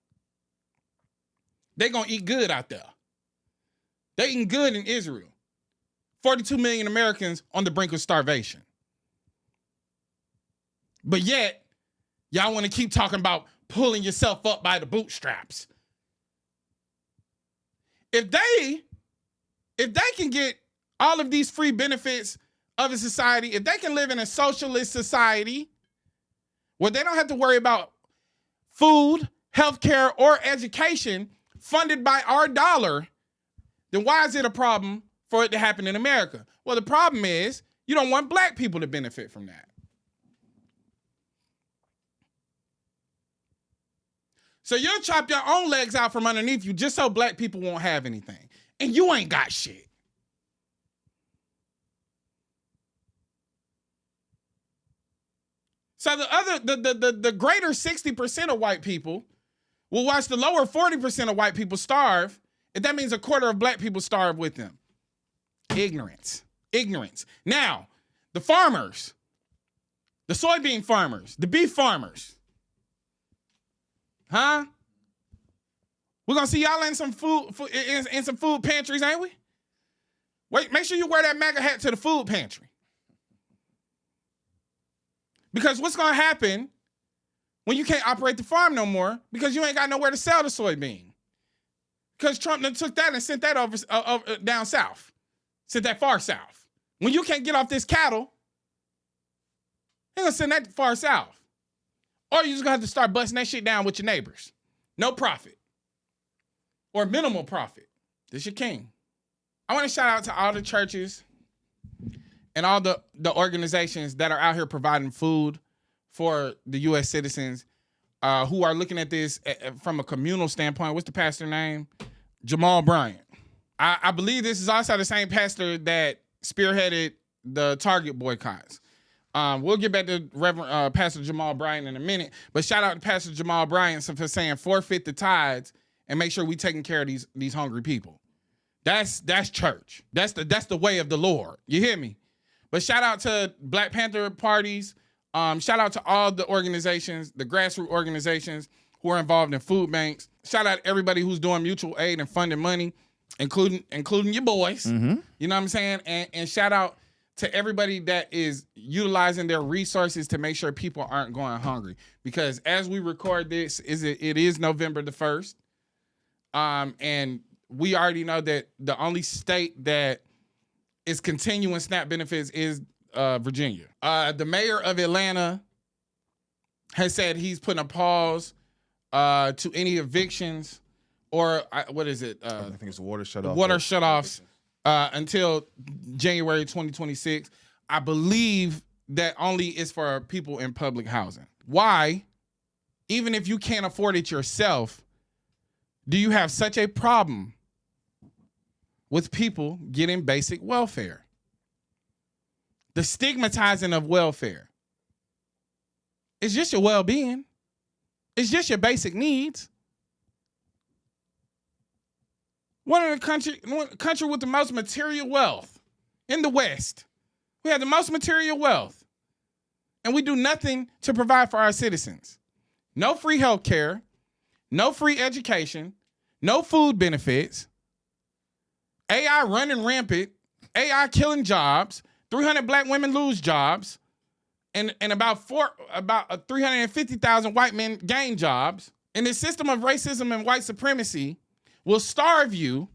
They're going to eat good out there. They're eating good in Israel. 42 million Americans on the brink of starvation. But yet, y'all want to keep talking about pulling yourself up by the bootstraps. If they can get all of these free benefits of a society, if they can live in a socialist society where they don't have to worry about food, healthcare, or education funded by our dollar, then why is it a problem for it to happen in America? Well, the problem is you don't want black people to benefit from that. So you'll chop your own legs out from underneath you just so black people won't have anything. And you ain't got shit. So the greater 60% of white people will watch the lower 40% of white people starve, if that means a quarter of black people starve with them. Ignorance. Now, the farmers, the soybean farmers, the beef farmers, huh? We're gonna see y'all in some food in some food pantries, ain't we? Wait, make sure you wear that MAGA hat to the food pantry. Because what's gonna happen when you can't operate the farm no more because you ain't got nowhere to sell the soybean? Because Trump took that and sent that over down south, sent that far south. When you can't get off this cattle, he's gonna send that far south. Or you're just gonna have to start busting that shit down with your neighbors. No profit. Or minimal profit. This your king. I want to shout out to all the churches and all the organizations that are out here providing food for the U.S. citizens who are looking at this from a communal standpoint. What's the pastor name? Jamal Bryant. I believe this is also the same pastor that spearheaded the Target boycotts. We'll get back to Reverend Pastor Jamal Bryant in a minute, but shout out to Pastor Jamal Bryant for saying forfeit the tithes and make sure we taking care of these hungry people. That's church. That's the way of the Lord. You hear me? But shout out to Black Panther parties. Shout out to all the organizations, the grassroots organizations who are involved in food banks. Shout out to everybody who's doing mutual aid and funding money, including your boys. Mm-hmm. You know what I'm saying? And shout out to everybody that is utilizing their resources to make sure people aren't going hungry. Because as we record this, it is November the 1st. And we already know that the only state that is continuing SNAP benefits is Virginia. The mayor of Atlanta has said he's putting a pause to any evictions or what is it? I think it's water shutoff. Water shutoffs until January 2026. I believe that only is for people in public housing. Why? Even if you can't afford it yourself, do you have such a problem with people getting basic welfare? The stigmatizing of welfare. It's just your well-being. It's just your basic needs. One of the country with the most material wealth in the West. We have the most material wealth. And we do nothing to provide for our citizens. No free health care, no free education, no food benefits, AI running rampant, AI killing jobs, 300 black women lose jobs, and about 350,000 white men gain jobs. And this system of racism and white supremacy will starve you,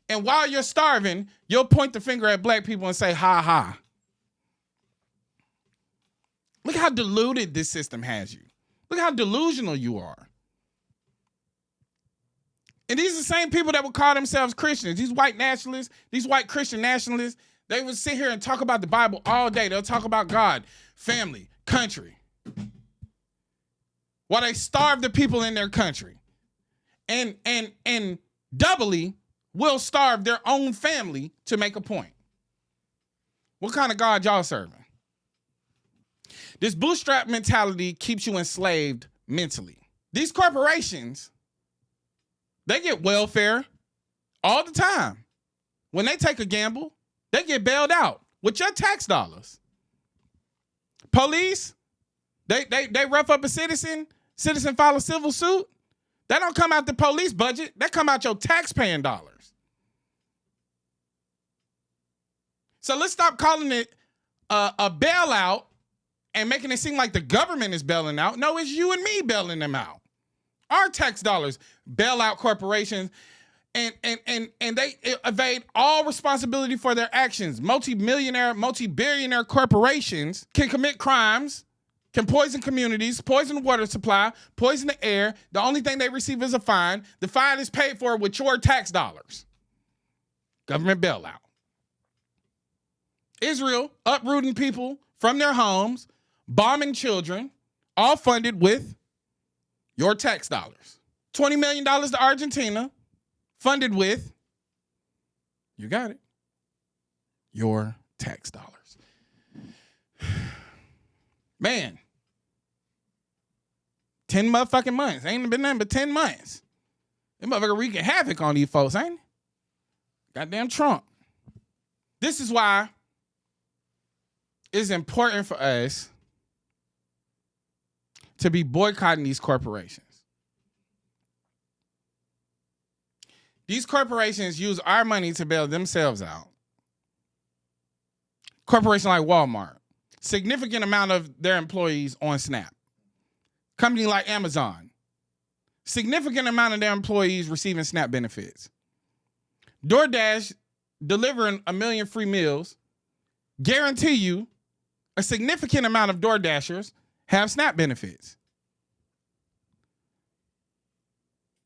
and while you're starving, you'll point the finger at black people and say, ha ha. Look how deluded this system has you. Look how delusional you are. And these are the same people that would call themselves Christians. These white nationalists, these white Christian nationalists, they would sit here and talk about the Bible all day. They'll talk about God, family, country. While they starve the people in their country. And doubly will starve their own family to make a point. What kind of God y'all serving? This bootstrap mentality keeps you enslaved mentally. These corporations, they get welfare all the time. When they take a gamble, they get bailed out with your tax dollars. Police, they rough up a citizen file a civil suit. That don't come out the police budget. That come out your tax-paying dollars. So let's stop calling it a bailout and making it seem like the government is bailing out. No, it's you and me bailing them out. Our tax dollars bail out corporations, and they evade all responsibility for their actions. Multi-billionaire corporations can commit crimes, can poison communities, poison the water supply, poison the air. The only thing they receive is a fine. The fine is paid for with your tax dollars. Government bailout. Israel uprooting people from their homes, bombing children, all funded with your tax dollars. $20 million to Argentina, funded with, you got it, your tax dollars. Man, 10 motherfucking months. Ain't been nothing but 10 months. This motherfucker wreaking havoc on these folks, ain't it? Goddamn Trump. This is why it's important for us to be boycotting these corporations. These corporations use our money to bail themselves out. Corporation like Walmart, significant amount of their employees on SNAP. Company like Amazon, significant amount of their employees receiving SNAP benefits. DoorDash delivering 1 million free meals, guarantee you a significant amount of DoorDashers have SNAP benefits.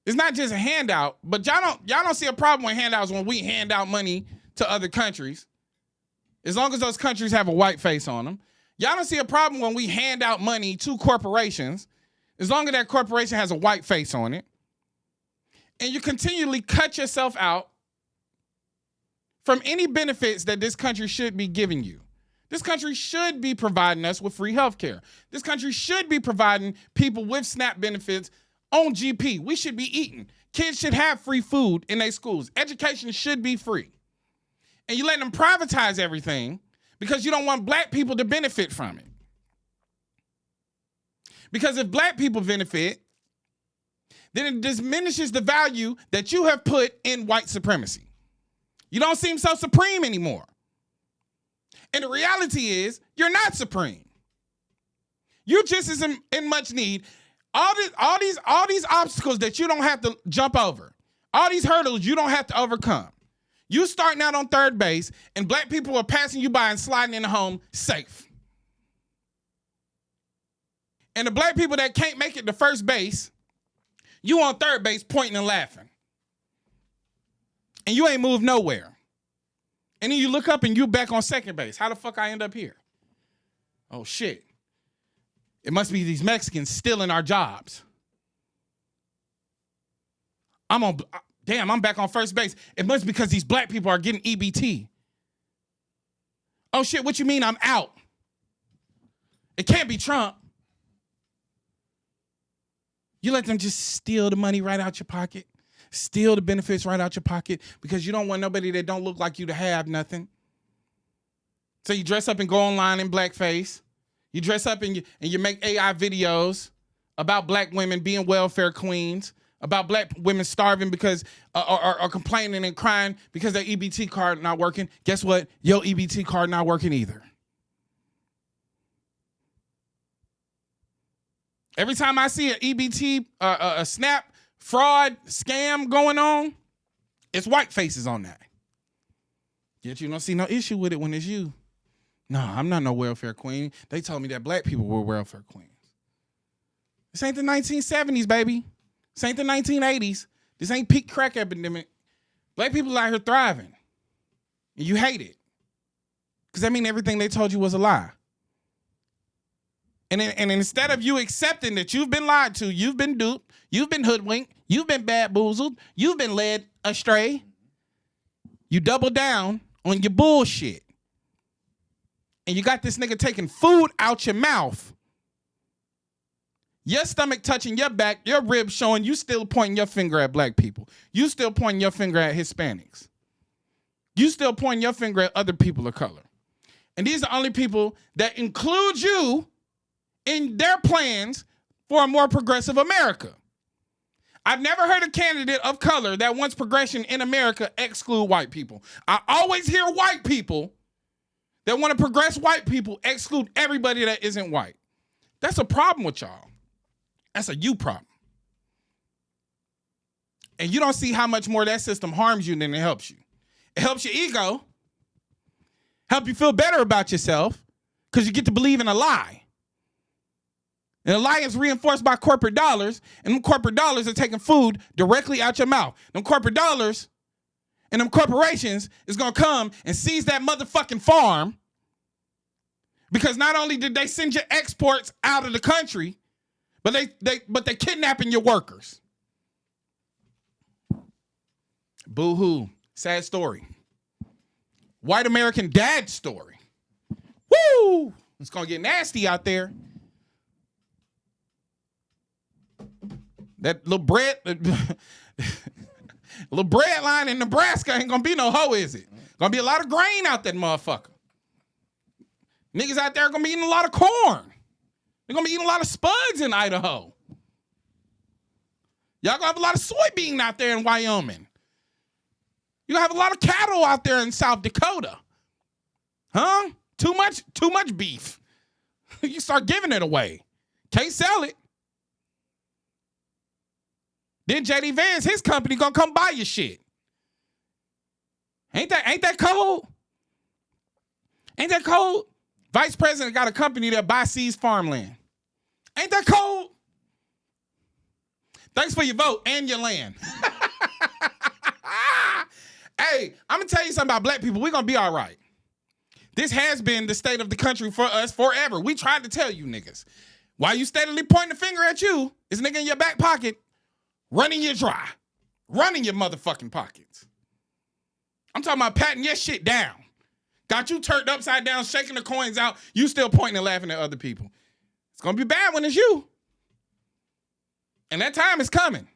It's not just a handout, but y'all don't see a problem with handouts when we hand out money to other countries, as long as those countries have a white face on them. Y'all don't see a problem when we hand out money to corporations, as long as that corporation has a white face on it. And you continually cut yourself out from any benefits that this country should be giving you. This country should be providing us with free health care. This country should be providing people with SNAP benefits on GP. We should be eating. Kids should have free food in their schools. Education should be free. And you let them privatize everything because you don't want black people to benefit from it. Because if black people benefit, then it diminishes the value that you have put in white supremacy. You don't seem so supreme anymore. And the reality is, you're not supreme. You're just as in much need. All these obstacles that you don't have to jump over, all these hurdles you don't have to overcome. You starting out on third base, and black people are passing you by and sliding in the home safe. And the black people that can't make it to first base, you on third base pointing and laughing. And you ain't moved nowhere. And then you look up and you back on second base. How the fuck I end up here? Oh, shit. It must be these Mexicans stealing our jobs. I'm back on first base. It must be because these black people are getting EBT. Oh, shit, what you mean I'm out? It can't be Trump. You let them just steal the money right out your pocket, steal the benefits right out your pocket because you don't want nobody that don't look like you to have nothing. So you dress up and go online in blackface. You dress up and you make AI videos about black women being welfare queens, about black women starving because or complaining and crying because their EBT card not working. Guess what? Your EBT card not working either. Every time I see an EBT, a SNAP fraud scam going on, it's white faces on that. Yet you don't see no issue with it when it's you. No, I'm not no welfare queen. They told me that black people were welfare queens. This ain't the 1970s, baby. This ain't the 1980s. This ain't peak crack epidemic. Black people out here thriving. And you hate it. Because that means everything they told you was a lie. And instead of you accepting that you've been lied to, you've been duped, you've been hoodwinked, you've been bamboozled, you've been led astray, you double down on your bullshit. And you got this nigga taking food out your mouth. Your stomach touching your back, your ribs showing, you still pointing your finger at black people. You still pointing your finger at Hispanics. You still pointing your finger at other people of color. And these are only people that include you in their plans for a more progressive America. I've never heard a candidate of color that wants progression in America exclude white people. I always hear white people that want to progress white people exclude everybody that isn't white. That's a problem with y'all. That's a you problem. And you don't see how much more that system harms you than it helps you. It helps your ego, help you feel better about yourself, because you get to believe in a lie. And a lie is reinforced by corporate dollars, and them corporate dollars are taking food directly out your mouth. Them corporate dollars and them corporations is gonna come and seize that motherfucking farm, because not only did they send your exports out of the country, but they kidnapping your workers. Boo-hoo. Sad story. White American dad story. Woo! It's gonna get nasty out there. That little bread line in Nebraska ain't gonna be no hoe, is it? Gonna be a lot of grain out that motherfucker. Niggas out there are gonna be eating a lot of corn. They're gonna be eating a lot of spuds in Idaho. Y'all gonna have a lot of soybean out there in Wyoming. You gonna have a lot of cattle out there in South Dakota. Huh? Too much beef. You start giving it away. Can't sell it. Then JD Vance, his company, gonna come buy your shit. Ain't that cold? Ain't that cold? Vice President got a company that buys seized farmland. Ain't that cold? Thanks for your vote and your land. Hey, I'm gonna tell you something about black people. We're gonna be all right. This has been the state of the country for us forever. We tried to tell you niggas. While you steadily pointing the finger at you, is nigga in your back pocket running you dry, running your motherfucking pockets. I'm talking about patting your shit down. Got you turned upside down, shaking the coins out. You still pointing and laughing at other people. It's gonna be bad when it's you. And that time is coming.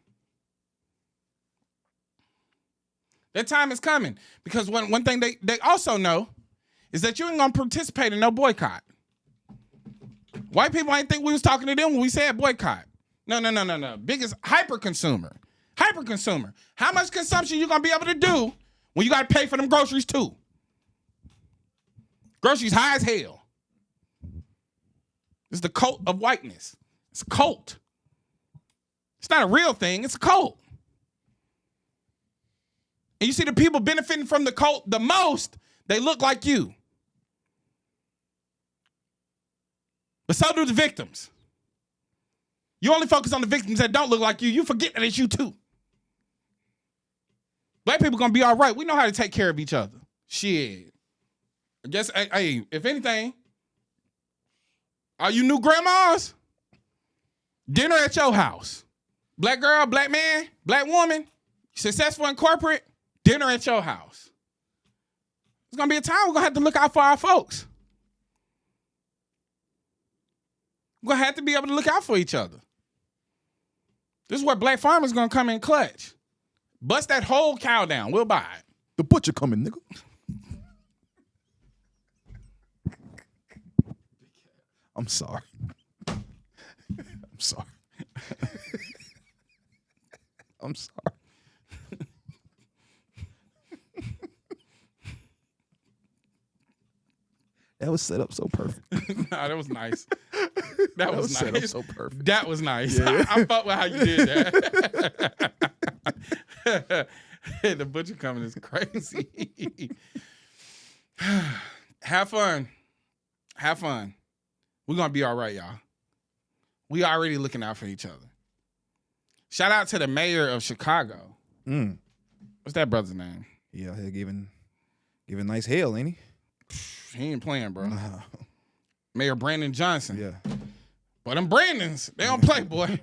That time is coming. Because one thing they also know is that you ain't gonna participate in no boycott. White people ain't think we was talking to them when we said boycott. No. Biggest hyper consumer. How much consumption you gonna be able to do when you gotta pay for them groceries too? Groceries high as hell. It's the cult of whiteness. It's a cult. It's not a real thing, it's a cult. And you see the people benefiting from the cult the most, they look like you. But so do the victims. You only focus on the victims that don't look like you. You forget that it's you too. Black people gonna be all right. We know how to take care of each other. Shit. I guess, hey, if anything, are you new grandmas? Dinner at your house. Black girl, black man, black woman, successful in corporate, dinner at your house. There's gonna be a time we're gonna have to look out for our folks. We're gonna have to be able to look out for each other. This is where black farmers gonna come in clutch. Bust that whole cow down. We'll buy it. The butcher coming, nigga. I'm sorry. I'm sorry. I'm sorry. That was set up so perfect. Nah, that was nice. That was set up nice. so perfect. That was nice. Yeah. I fuck with how you did that. The butcher coming is crazy. Have fun. Have fun. We're going to be all right, y'all. We already looking out for each other. Shout out to the mayor of Chicago. What's that brother's name? Yeah, he's giving nice hell, ain't he? He ain't playing, bro. Mayor Brandon Johnson. Yeah. But them Brandons, they don't play, boy.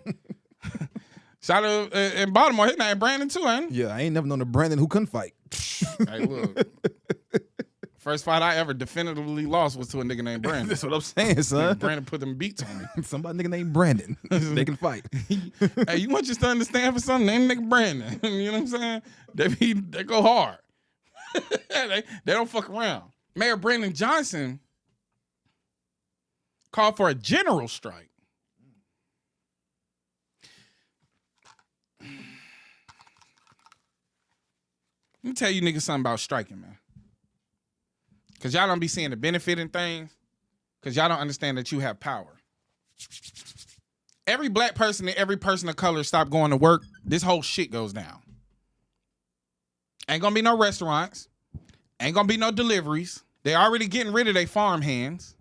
Shout out in Baltimore, his name Brandon too, ain't he? Yeah, I ain't never known a Brandon who couldn't fight. Hey, look. First fight I ever definitively lost was to a nigga named Brandon. That's what I'm saying, son. Brandon put them beats on me. Somebody nigga named Brandon. They can fight. Hey, you want your son to stand for something? Name nigga Brandon. You know what I'm saying? They go hard. they don't fuck around. Mayor Brandon Johnson called for a general strike. Let me tell you niggas something about striking, man. Because y'all don't be seeing the benefit in things. Because y'all don't understand that you have power. Every black person and every person of color stop going to work, this whole shit goes down. Ain't gonna be no restaurants. Ain't gonna be no deliveries. They already getting rid of their farm hands.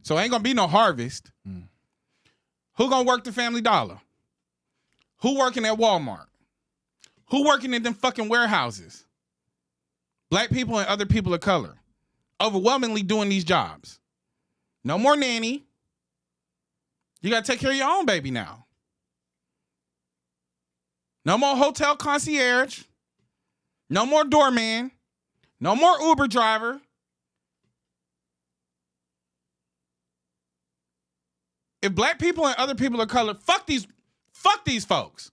So ain't gonna be no harvest. Who gonna work the Family Dollar? Who working at Walmart? Who working in them fucking warehouses? Black people and other people of color. Overwhelmingly doing these jobs. No more nanny. You gotta take care of your own baby now. No more hotel concierge. No more doorman. No more Uber driver. If black people and other people of color, fuck these folks.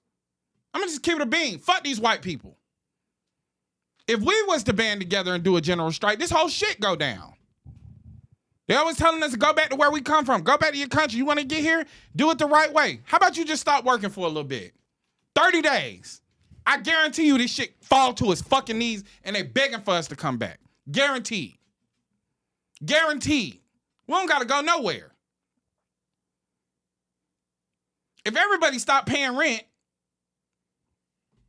I'm gonna just keep it a bean. Fuck these white people. If we was to band together and do a general strike, this whole shit go down. They always telling us to go back to where we come from. Go back to your country. You want to get here? Do it the right way. How about you just stop working for a little bit? 30 days. I guarantee you this shit fall to its fucking knees and they begging for us to come back. Guaranteed. Guaranteed. We don't got to go nowhere. If everybody stop paying rent,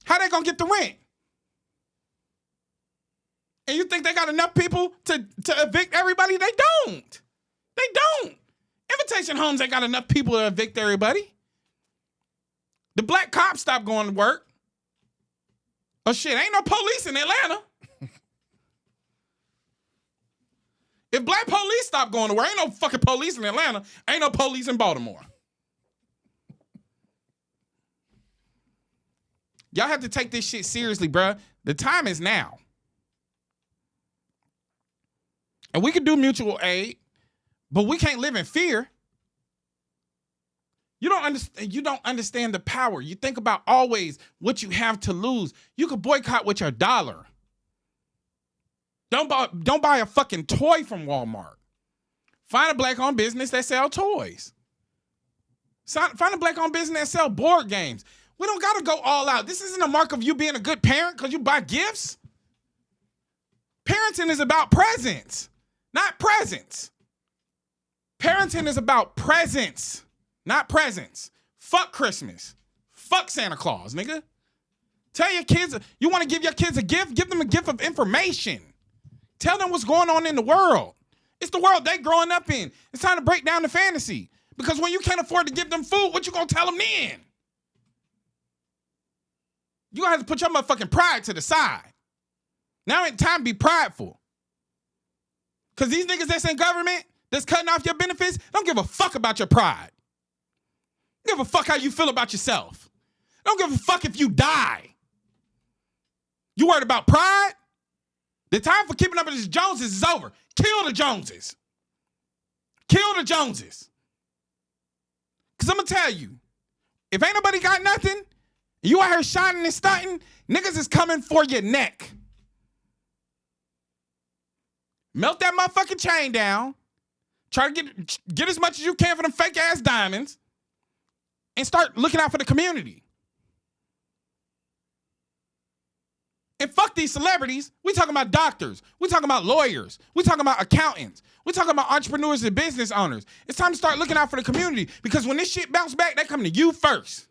how they gonna get the rent? And you think they got enough people to evict everybody? They don't. They don't. Invitation homes ain't got enough people to evict everybody. The black cops stopped going to work. Oh shit, ain't no police in Atlanta. If black police stop going to work, ain't no fucking police in Atlanta. Ain't no police in Baltimore. Y'all have to take this shit seriously, bruh. The time is now. And we can do mutual aid, but we can't live in fear. You don't understand the power. You think about always what you have to lose. You could boycott with your dollar. Don't buy a fucking toy from Walmart. Find a black-owned business that sell toys. Find a black-owned business that sell board games. We don't got to go all out. This isn't a mark of you being a good parent because you buy gifts. Parenting is about presents, not presents. Parenting is about presents, not presents. Fuck Christmas. Fuck Santa Claus, nigga. Tell your kids, you want to give your kids a gift? Give them a gift of information. Tell them what's going on in the world. It's the world they growing up in. It's time to break down the fantasy. Because when you can't afford to give them food, what you gonna tell them then? You gonna have to put your motherfucking pride to the side. Now it's time to be prideful. Because these niggas that's in government, that's cutting off your benefits, don't give a fuck about your pride. Don't give a fuck how you feel about yourself. Don't give a fuck if you die. You worried about pride? The time for keeping up with the Joneses is over. Kill the Joneses. Kill the Joneses. Because I'm going to tell you, if ain't nobody got nothing, you out here shining and stunting, niggas is coming for your neck. Melt that motherfucking chain down. Try to get as much as you can for them fake ass diamonds. And start looking out for the community. And fuck these celebrities. We talking about doctors. We talking about lawyers. We talking about accountants. We talking about entrepreneurs and business owners. It's time to start looking out for the community because when this shit bounce back, they come to you first.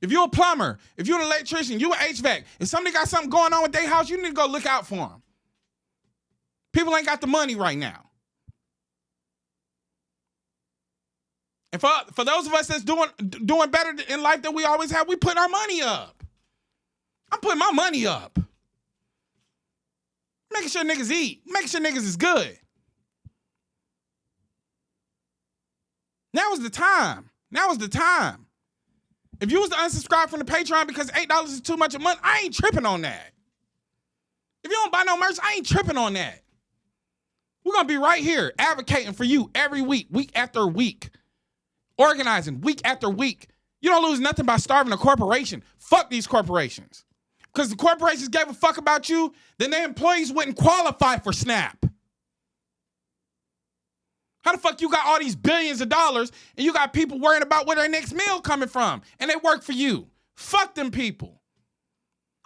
If you're a plumber, if you're an electrician, you an HVAC, if somebody got something going on with their house, you need to go look out for them. People ain't got the money right now. And for those of us that's doing better in life than we always have, we put our money up. I'm putting my money up. Making sure niggas eat. Making sure niggas is good. Now is the time. Now is the time. If you was to unsubscribe from the Patreon because $8 is too much a month, I ain't tripping on that. If you don't buy no merch, I ain't tripping on that. We're going to be right here advocating for you every week, week after week. Organizing week after week. You don't lose nothing by starving a corporation. Fuck these corporations. Because the corporations gave a fuck about you, then their employees wouldn't qualify for SNAP. How the fuck you got all these billions of dollars and you got people worrying about where their next meal coming from and they work for you? Fuck them people.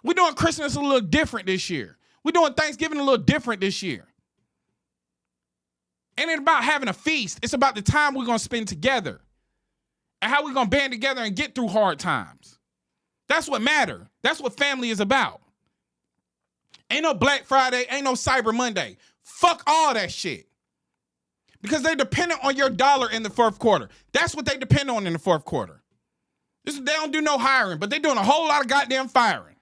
We're doing Christmas a little different this year. We're doing Thanksgiving a little different this year. Ain't about having a feast. It's about the time we're going to spend together and how we're going to band together and get through hard times. That's what matters. That's what family is about. Ain't no Black Friday. Ain't no Cyber Monday. Fuck all that shit. Because they're dependent on your dollar in the fourth quarter. That's what they depend on in the fourth quarter. They don't do no hiring, but they're doing a whole lot of goddamn firing.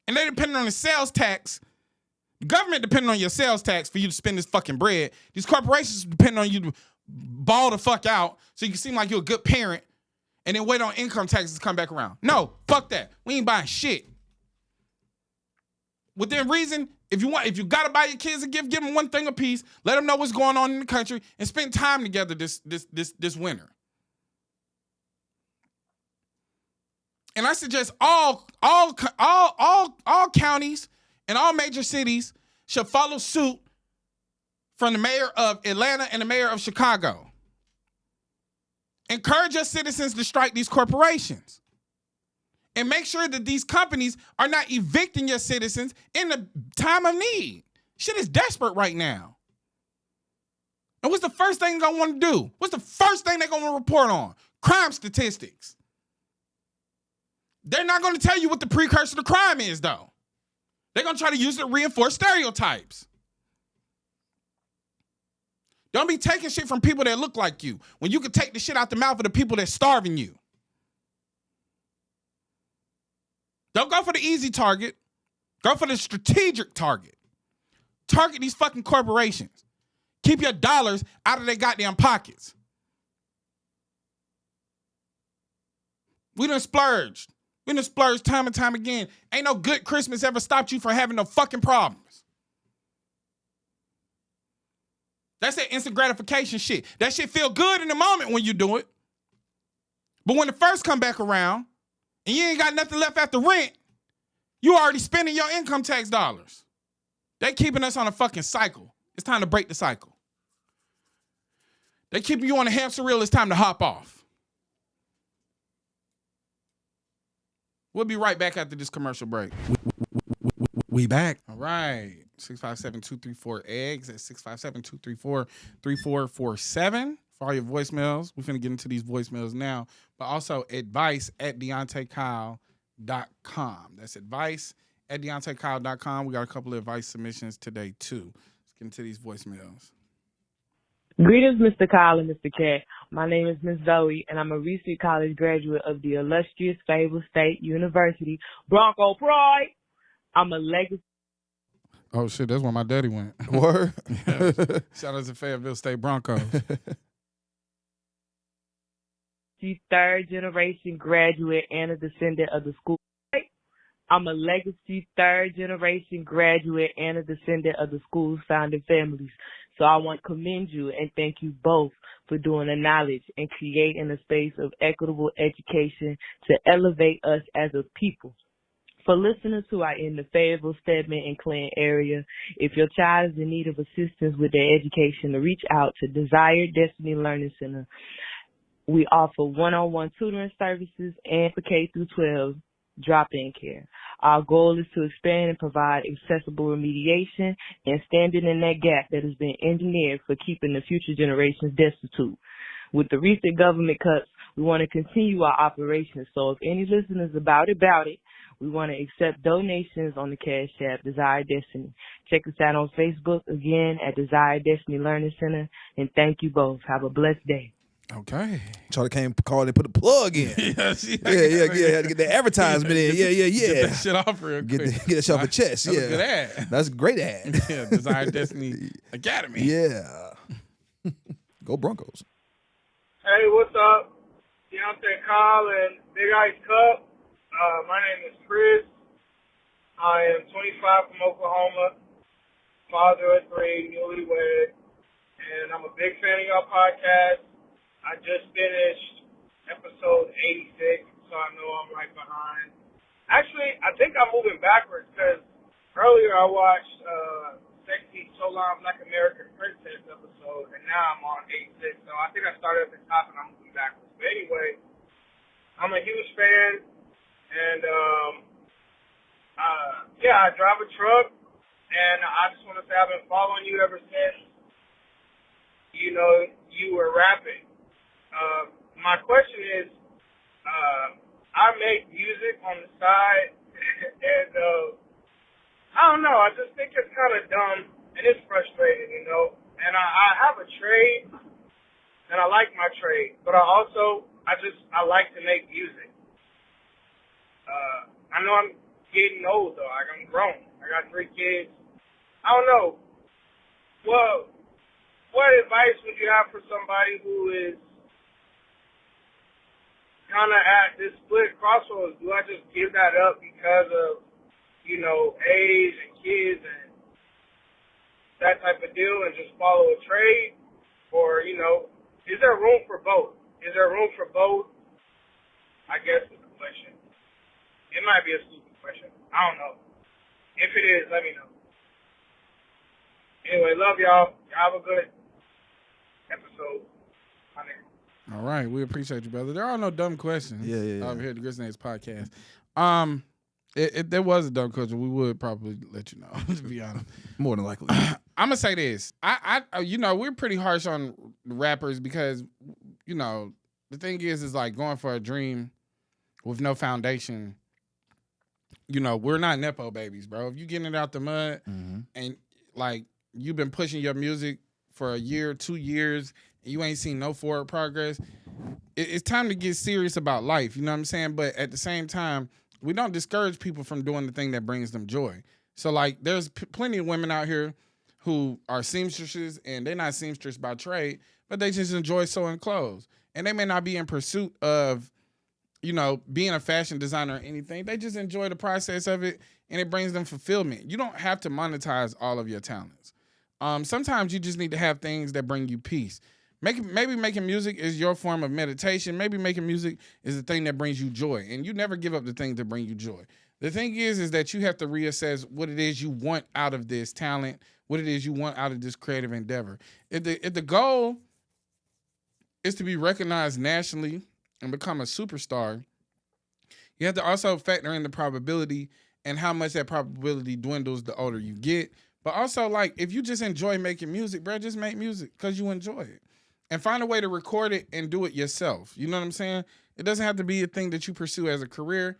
And they depend on the sales tax. The government depending on your sales tax for you to spend this fucking bread. These corporations depend on you to ball the fuck out so you can seem like you're a good parent and then wait on income taxes to come back around. No, fuck that. We ain't buying shit. Within reason, if you gotta buy your kids a gift, give them one thing apiece. Let them know what's going on in the country and spend time together this winter. And I suggest all counties and all major cities should follow suit from the mayor of Atlanta and the mayor of Chicago. Encourage your citizens to strike these corporations. And make sure that these companies are not evicting your citizens in the time of need. Shit is desperate right now. And what's the first thing they're going to want to do? What's the first thing they're going to report on? Crime statistics. They're not going to tell you what the precursor to crime is, though. They're going to try to use it to reinforce stereotypes. Don't be taking shit from people that look like you when you can take the shit out the mouth of the people that's starving you. Don't go for the easy target. Go for the strategic target. Target these fucking corporations. Keep your dollars out of their goddamn pockets. We done splurged. We done splurged time and time again. Ain't no good Christmas ever stopped you from having no fucking problems. That's that instant gratification shit. That shit feel good in the moment when you do it. But when the first come back around, and you ain't got nothing left after rent, you already spending your income tax dollars. They keeping us on a fucking cycle. It's time to break the cycle. They keeping you on a hamster wheel. It's time to hop off. We'll be right back after this commercial break. We back. All right. 657-234-EGGS at 657-234-3447. for all your voicemails. We're finna get into these voicemails now, but also advice@DeontayKyle.com. That's advice@DeontayKyle.com. We got a couple of advice submissions today too. Let's get into these voicemails. Greetings, Mr. Kyle and Mr. Cat. My name is Miss Zoe, and I'm a recent college graduate of the illustrious Fayetteville State University, Bronco Pride. I'm a legacy. Oh shit, that's where my daddy went. Word. Yeah. Shout out to Fayetteville State Broncos. Third generation graduate and a descendant of the school. I'm a legacy third generation graduate and a descendant of the school's founding families. So I want to commend you and thank you both for doing the knowledge and creating a space of equitable education to elevate us as a people. For listeners who are in the Fayetteville, Stedman, and Clinton area, if your child is in need of assistance with their education, to reach out to Desired Destiny Learning Center. We offer one-on-one tutoring services and for K through 12 drop-in care. Our goal is to expand and provide accessible remediation and standing in that gap that has been engineered for keeping the future generations destitute. With the recent government cuts, we want to continue our operations. So if any listeners about it, we want to accept donations on the Cash App, Desired Destiny. Check us out on Facebook, again, at Desired Destiny Learning Center. And thank you both. Have a blessed day. Okay. Charlie came, called, and put a plug in. Yeah. Had to get the advertisement in. Yeah. Get that shit off real quick. Get that shit off a chest. That's Yeah. a good ad. That's a great ad. Yeah, Desired Destiny Academy. Yeah. Go Broncos. Hey, what's up? Deontay Kyle and Big Ice Cup. My name is Chris. I am 25 from Oklahoma, father of 3, newlywed, and I'm a big fan of y'all podcast. I just finished episode 86, so I know I'm right behind. Actually, I think I'm moving backwards because earlier I watched Sexy Solan Black American Princess episode, and now I'm on 86, so I think I started at the top and I'm moving backwards. But anyway, I'm a huge fan, and I drive a truck, and I just want to say I've been following you ever since, you were rapping. My question is, I make music on the side, and I don't know, I just think it's kind of dumb, and it's frustrating, and I have a trade, and I like my trade, but I like to make music. I know I'm getting old, though. I'm grown. I got 3 kids. I don't know. Well, what advice would you have for somebody who is kind of at this split crossroads? Do I just give that up because of, age and kids and that type of deal and just follow a trade? Or, is there room for both? Is there room for both? I guess is the question. It might be a stupid question. I don't know. If it is, let me know. Anyway, love y'all. Y'all have a good episode. My nigga. All right, we appreciate you, brother. There are no dumb questions. Yeah. Over here at the Grits Nades podcast. If there was a dumb question, we would probably let you know. To be honest, More than likely. I'm gonna say this. I we're pretty harsh on rappers because, the thing is like going for a dream with no foundation. We're not Nepo babies, bro. If you getting it out the mud and like you've been pushing your music for a year, 2 years, and you ain't seen no forward progress, it's time to get serious about life. You know what I'm saying? But at the same time, we don't discourage people from doing the thing that brings them joy. So like there's plenty of women out here who are seamstresses, and they're not seamstress by trade, but they just enjoy sewing clothes. And they may not be in pursuit of being a fashion designer or anything. They just enjoy the process of it, and it brings them fulfillment. You don't have to monetize all of your talents. Sometimes you just need to have things that bring you peace. Maybe making music is your form of meditation. Maybe making music is the thing that brings you joy, and you never give up the things that bring you joy. The thing is that you have to reassess what it is you want out of this talent, what it is you want out of this creative endeavor. If the goal is to be recognized nationally and become a superstar, you have to also factor in the probability and how much that probability dwindles the older you get. But also, like, if you just enjoy making music, bro, just make music because you enjoy it. and find a way to record it and do it yourself. You know what I'm saying? It doesn't have to be a thing that you pursue as a career.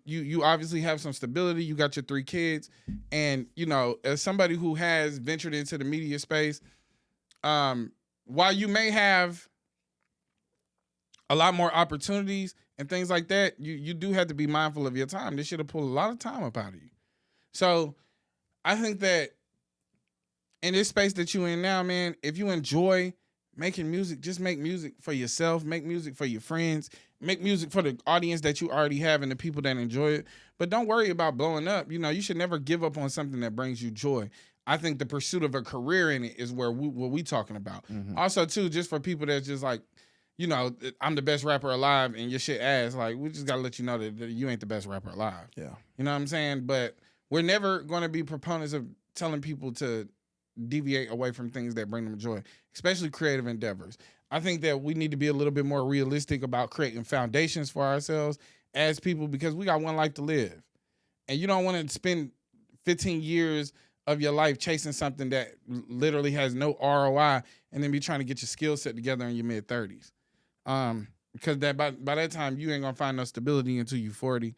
You obviously have some stability. You got your 3 kids, and you know, as somebody who has ventured into the media space, while you may have a lot more opportunities and things like that, you do have to be mindful of your time. This should have pulled a lot of time up out of you. So I think that in this space that you in now, man, if you enjoy making music, just make music for yourself, make music for your friends, make music for the audience that you already have and the people that enjoy it. But don't worry about blowing up. You know, you should never give up on something that brings you joy. I think the pursuit of a career in it is what we talking about. Also, too, just for people that's just like, you know, I'm the best rapper alive and your shit ass, like, we just got to let you know that you ain't the best rapper alive. Yeah. You know what I'm saying? But we're never going to be proponents of telling people to deviate away from things that bring them joy, especially creative endeavors. I think that we need to be a little bit more realistic about creating foundations for ourselves as people, because we got one life to live. And you don't want to spend 15 years of your life chasing something that literally has no ROI and then be trying to get your skill set together in your mid-30s. Because that by that time, you ain't going to find no stability until you 40.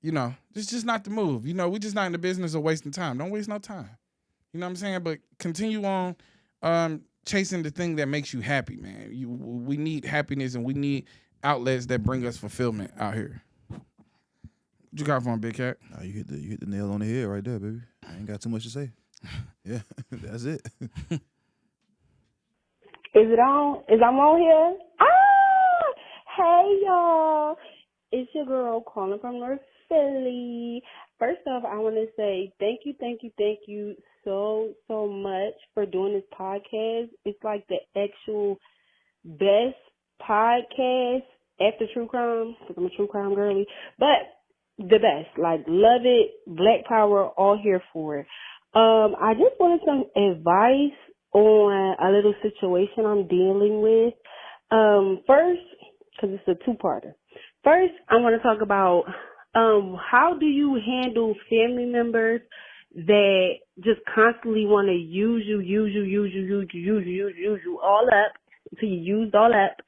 You know, it's just not the move. You know, we just not in the business of wasting time. Don't waste no time. You know what I'm saying? But continue on chasing the thing that makes you happy, man. We need happiness and we need outlets that bring us fulfillment out here. What you got for him, Big Cat? No, you hit the nail on the head right there, baby. I ain't got too much to say. Yeah, that's it. Is it on? Is I'm on here? Ah! Hey, y'all. It's your girl calling from North Philly. First off, I want to say thank you so much for doing this podcast. It's like the actual best podcast after true crime, because I'm a true crime girly, but the best. Like, love it. Black Power, all here for it. I just wanted some advice on a little situation I'm dealing with. First, because it's a two-parter. First, I want to talk about how do you handle family members that just constantly want to use you all up until you used all up,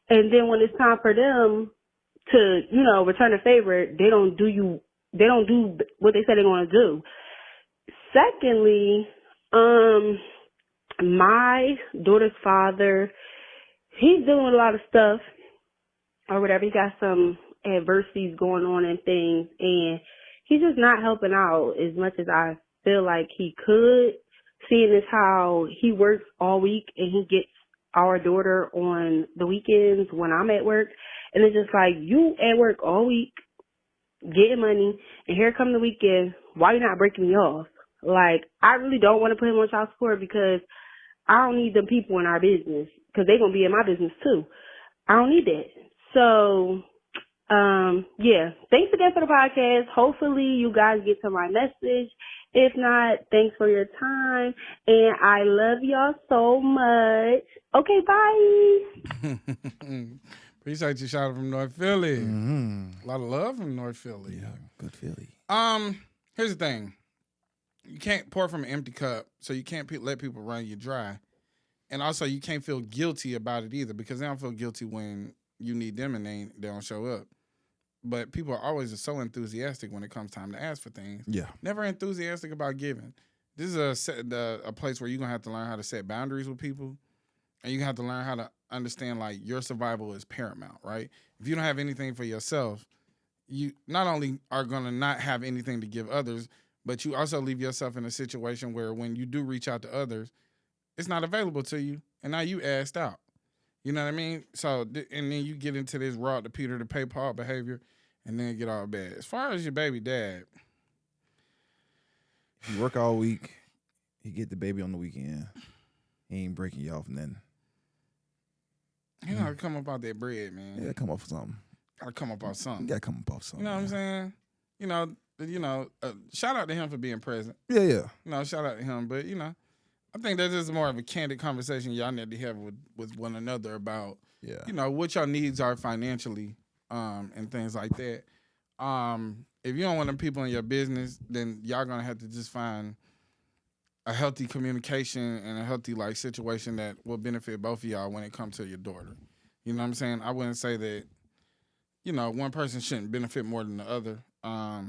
and then when it's time for them to, you know, return a favor, they don't do what they said they're going to do. Secondly, my daughter's father, he's dealing with a lot of stuff or whatever. He got some adversities going on and things, and he's just not helping out as much as I feel like he could, seeing as how he works all week and he gets our daughter on the weekends when I'm at work. And it's just like, you at work all week getting money, and here come the weekend, why you not breaking me off? Like, I really don't want to put him on child support because I don't need them people in our business, because they're going to be in my business too. I don't need that. So, yeah, thanks again for the podcast. Hopefully you guys get to my message. If not, thanks for your time, and I love y'all so much. Okay, bye. Appreciate you, shout out from North Philly. Mm-hmm. A lot of love from North Philly. Yeah, good Philly. Here's the thing. You can't pour from an empty cup, so you can't let people run you dry. And also, you can't feel guilty about it either, because they don't feel guilty when you need them and they don't show up. But people are always so enthusiastic when it comes time to ask for things. Yeah. Never enthusiastic about giving. This is a place where you're going to have to learn how to set boundaries with people. And you're going to have to learn how to understand, like, your survival is paramount, right? If you don't have anything for yourself, you not only are going to not have anything to give others, but you also leave yourself in a situation where when you do reach out to others, it's not available to you, and now you asked out. You know what I mean? So, and then you get into this route to Peter to pay Paul behavior, and then it get all bad. As far as your baby dad, he work all week. He get the baby on the weekend. He ain't breaking you off nothing. You gotta come up out that bread, man. Yeah, come up with something. Gotta come up off something. You gotta come up off something. You know what I'm saying? You know, shout out to him for being present. Yeah. You know, shout out to him. But, you know, I think that is more of a candid conversation y'all need to have with one another about, you know, what your needs are financially, and things like that. If you don't want them people in your business, then y'all gonna have to just find a healthy communication and a healthy like situation that will benefit both of y'all when it comes to your daughter. You know what I'm saying? I wouldn't say that, you know, one person shouldn't benefit more than the other. I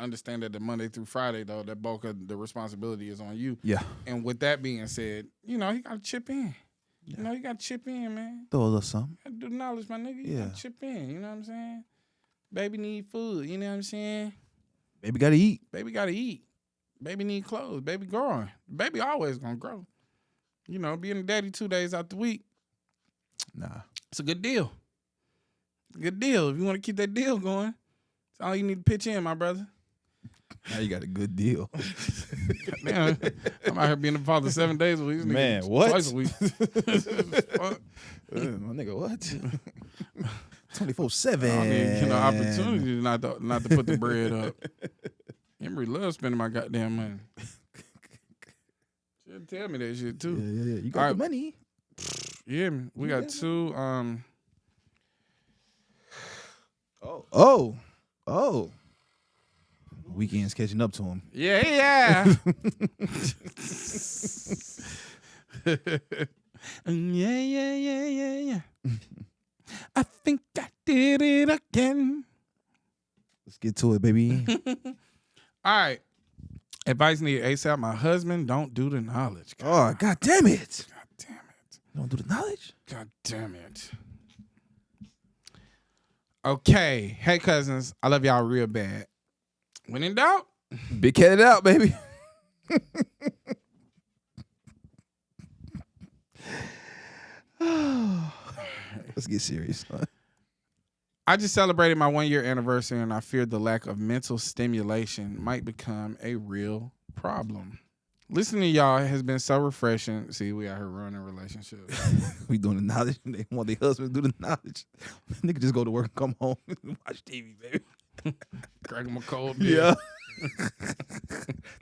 understand that the Monday through Friday, though, that bulk of the responsibility is on you. Yeah. And with that being said, you know, you got to chip in. Yeah. You know, you got to chip in, man. Throw a little something. You got to do the knowledge, my nigga. You got to chip in. You know what I'm saying? Baby need food. You know what I'm saying? Baby got to eat. Baby got to eat. Baby need clothes. Baby growing. Baby always going to grow. You know, being a daddy 2 days out the week. Nah. It's a good deal. Good deal. If you want to keep that deal going, that's all you need to pitch in, my brother. Now you got a good deal. Man, I'm out here being a father 7 days a week. Man, what? Twice a week. My nigga, what? 24/7. I don't even get an opportunity not to put the bread up. Emery loves spending my goddamn money. She'll tell me that shit too. Yeah. You got the money. Yeah, we got two. Oh. Weekend's catching up to him. Yeah. Yeah. I think I did it again. Let's get to it, baby. All right. Advice needed ASAP. My husband don't do the knowledge. Oh, God damn it. Don't do the knowledge? God damn it. Okay. Hey, cousins. I love y'all real bad. When in doubt, big cat it out, baby. Let's get serious. I just celebrated my 1 year anniversary and I feared the lack of mental stimulation might become a real problem. Listening to y'all has been so refreshing. See, we out here running relationships. We doing the knowledge. They want their husband to do the knowledge. Nigga just go to work and come home and watch TV, baby. Crack him a cold beer. Yeah.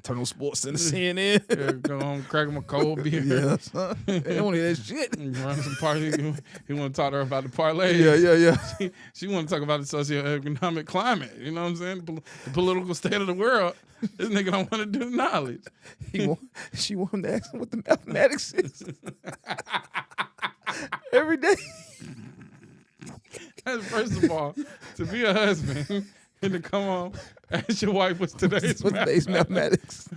Turn on Sports Center, CNN. Yeah, go home, crack him a cold beer. Yeah, son. They don't hear that shit. Run some party. He want to talk to her about the parlay. Yeah. She want to talk about the socioeconomic climate. You know what I'm saying? The political state of the world. This nigga don't want to do the knowledge. She want him to ask him what the mathematics is. Every day. First of all, to be a husband and to come home, ask your wife what's today's mathematics.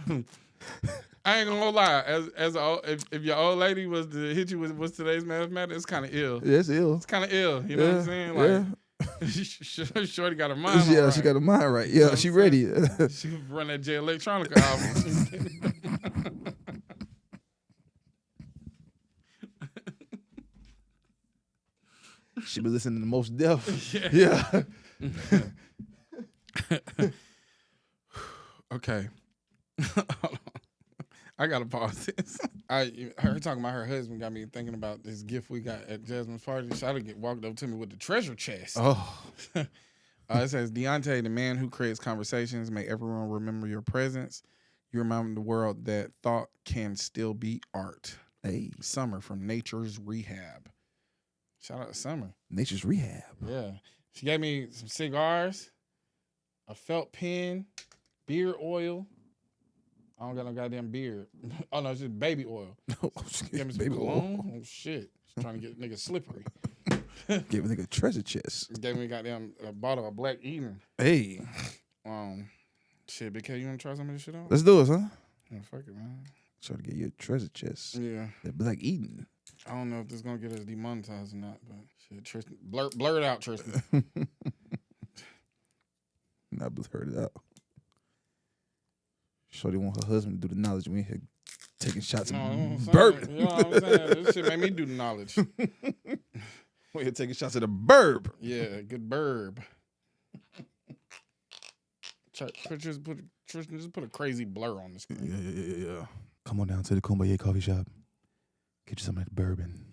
I ain't gonna lie. If your old lady was to hit you with what's today's mathematics, it's kind of ill. Yeah, it's ill. It's kind of ill. You know what I'm saying? Like, Shorty got her mind right. Right. She got her mind right. Yeah, she ready. She run that J Electronica album. She been listening to Most Def. Yeah. Okay. I gotta pause this. Her talking about her husband got me thinking about this gift we got at Jasmine's party. Shawty walked up to me with the treasure chest. Oh. It says, Deontay, the man who creates conversations, may everyone remember your presence. You remind the world that thought can still be art. Hey. Summer from Nature's Rehab. Shout out to Summer. Nature's Rehab. Yeah. She gave me some cigars, a felt pen, beard oil. I don't got no goddamn beard. Oh, no, it's just baby oil. She gave me some baby cologne. oil. Oh, shit. She's trying to get nigga slippery. Gave a nigga a treasure chest. Gave me goddamn a bottle of Black Eden. Hey. Shit, Big K, you want to try some of this shit out? Let's do it, huh? Yeah, fuck it, man. Try to get you a treasure chest. Yeah. That Black Eden. I don't know if this is going to get us demonetized or not, but shit, Tristan, blur it out, Tristan. Not blur it out. Shorty want her husband to do the knowledge when he taking shots of bourbon. You know what I'm saying? This shit made me do the knowledge. When he taking shots of the burb. Yeah, good burb. Tristan, just put a crazy blur on the screen. Yeah. Come on down to the Kumbaya coffee shop. Get you some of that bourbon.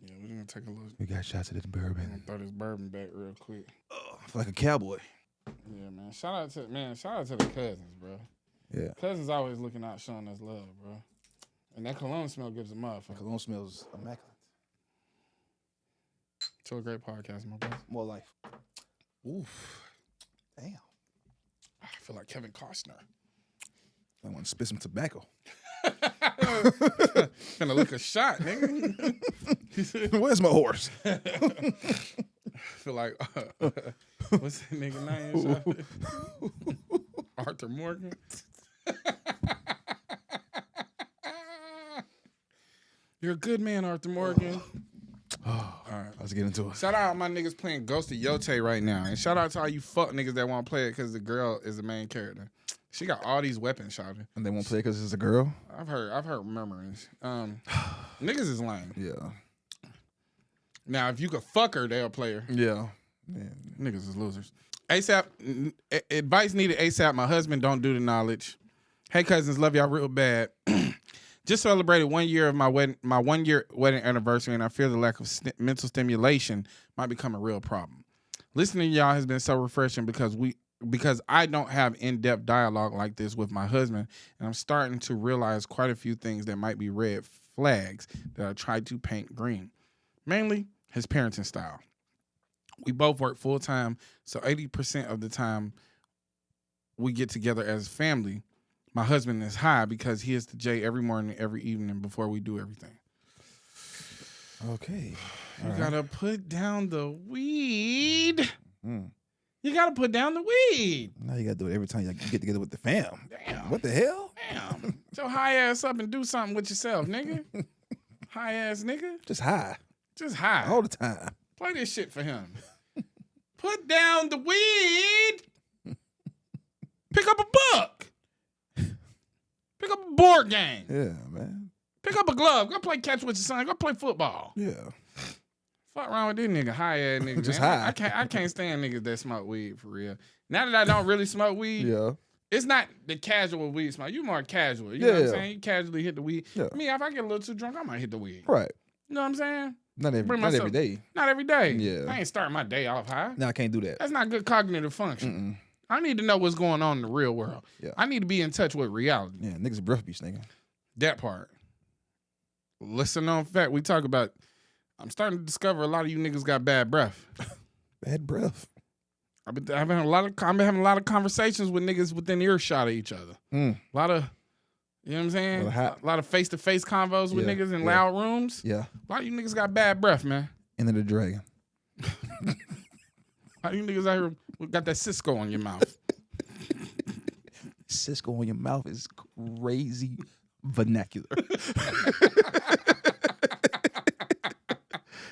Yeah, we're going to take a look. We got shots of this I'm bourbon. going to throw this bourbon back real quick. Oh, I feel like a cowboy. Yeah, man. Shout out to the cousins, bro. Yeah. Cousins always looking out, showing us love, bro. And that cologne smell gives a motherfucker. Cologne smells immaculate. To a great podcast, my brother. More life. Oof. Damn. I feel like Kevin Costner. I want to spit some tobacco. Finna look a shot, nigga. Where's my horse? Feel like, what's that nigga name? Arthur Morgan. You're a good man, Arthur Morgan. All right, let's get into it. Shout out my niggas playing Ghost of Yote right now. And shout out to all you fuck niggas that want to play it because the girl is the main character. She got all these weapons, shouting. And they won't play because it's a girl? I've heard murmurings. Niggas is lame. Yeah. Now, if you could fuck her, they'll play her. Yeah. Man. Niggas is losers. ASAP, advice needed ASAP. My husband don't do the knowledge. Hey, cousins, love y'all real bad. Just celebrated 1 year of my 1 year wedding anniversary, and I fear the lack of mental stimulation might become a real problem. Listening to y'all has been so refreshing because I don't have in-depth dialogue like this with my husband, and I'm starting to realize quite a few things that might be red flags that I tried to paint green. Mainly his parenting style. We both work full-time, so 80% of the time we get together as family, my husband is high because he is the J every morning, every evening before we do everything. Okay. You gotta put down the weed. Mm. You gotta put down the weed. Now you gotta do it every time you get together with the fam. Damn. What the hell? Damn. Get your high ass up and do something with yourself, nigga. High ass nigga. Just high. Just high. All the time. Play this shit for him. Put down the weed. Pick up a book. Pick up a board game. Yeah, man. Pick up a glove. Go play catch with your son. Go play football. Yeah. Fuck wrong with this nigga, high ass nigga. Just man. high. I can't stand niggas that smoke weed for real. Now that I don't really smoke weed, Yeah. it's not the casual weed smoke. You more casual. You know what I'm Yeah. saying? You casually hit the weed. Yeah. Me, if I get a little too drunk, I might hit the weed. Right. You know what I'm saying? Not every Bring day. Not every day. Yeah. I ain't starting my day off high. No, I can't do that. That's not good cognitive function. I need to know what's going on in the real world. Yeah. I need to be in touch with reality. Yeah, niggas breath be stinking. That part. Listen on fact, we talk about, I'm starting to discover a lot of you niggas got bad breath. Bad breath. I've been having a lot of conversations with niggas within earshot of each other. A lot of, you know what I'm saying? A lot of face-to-face convos with niggas in loud rooms. Yeah. A lot of you niggas got bad breath, man. Into the dragon. A lot of you niggas out here got that Cisco on your mouth. Cisco on your mouth is crazy vernacular.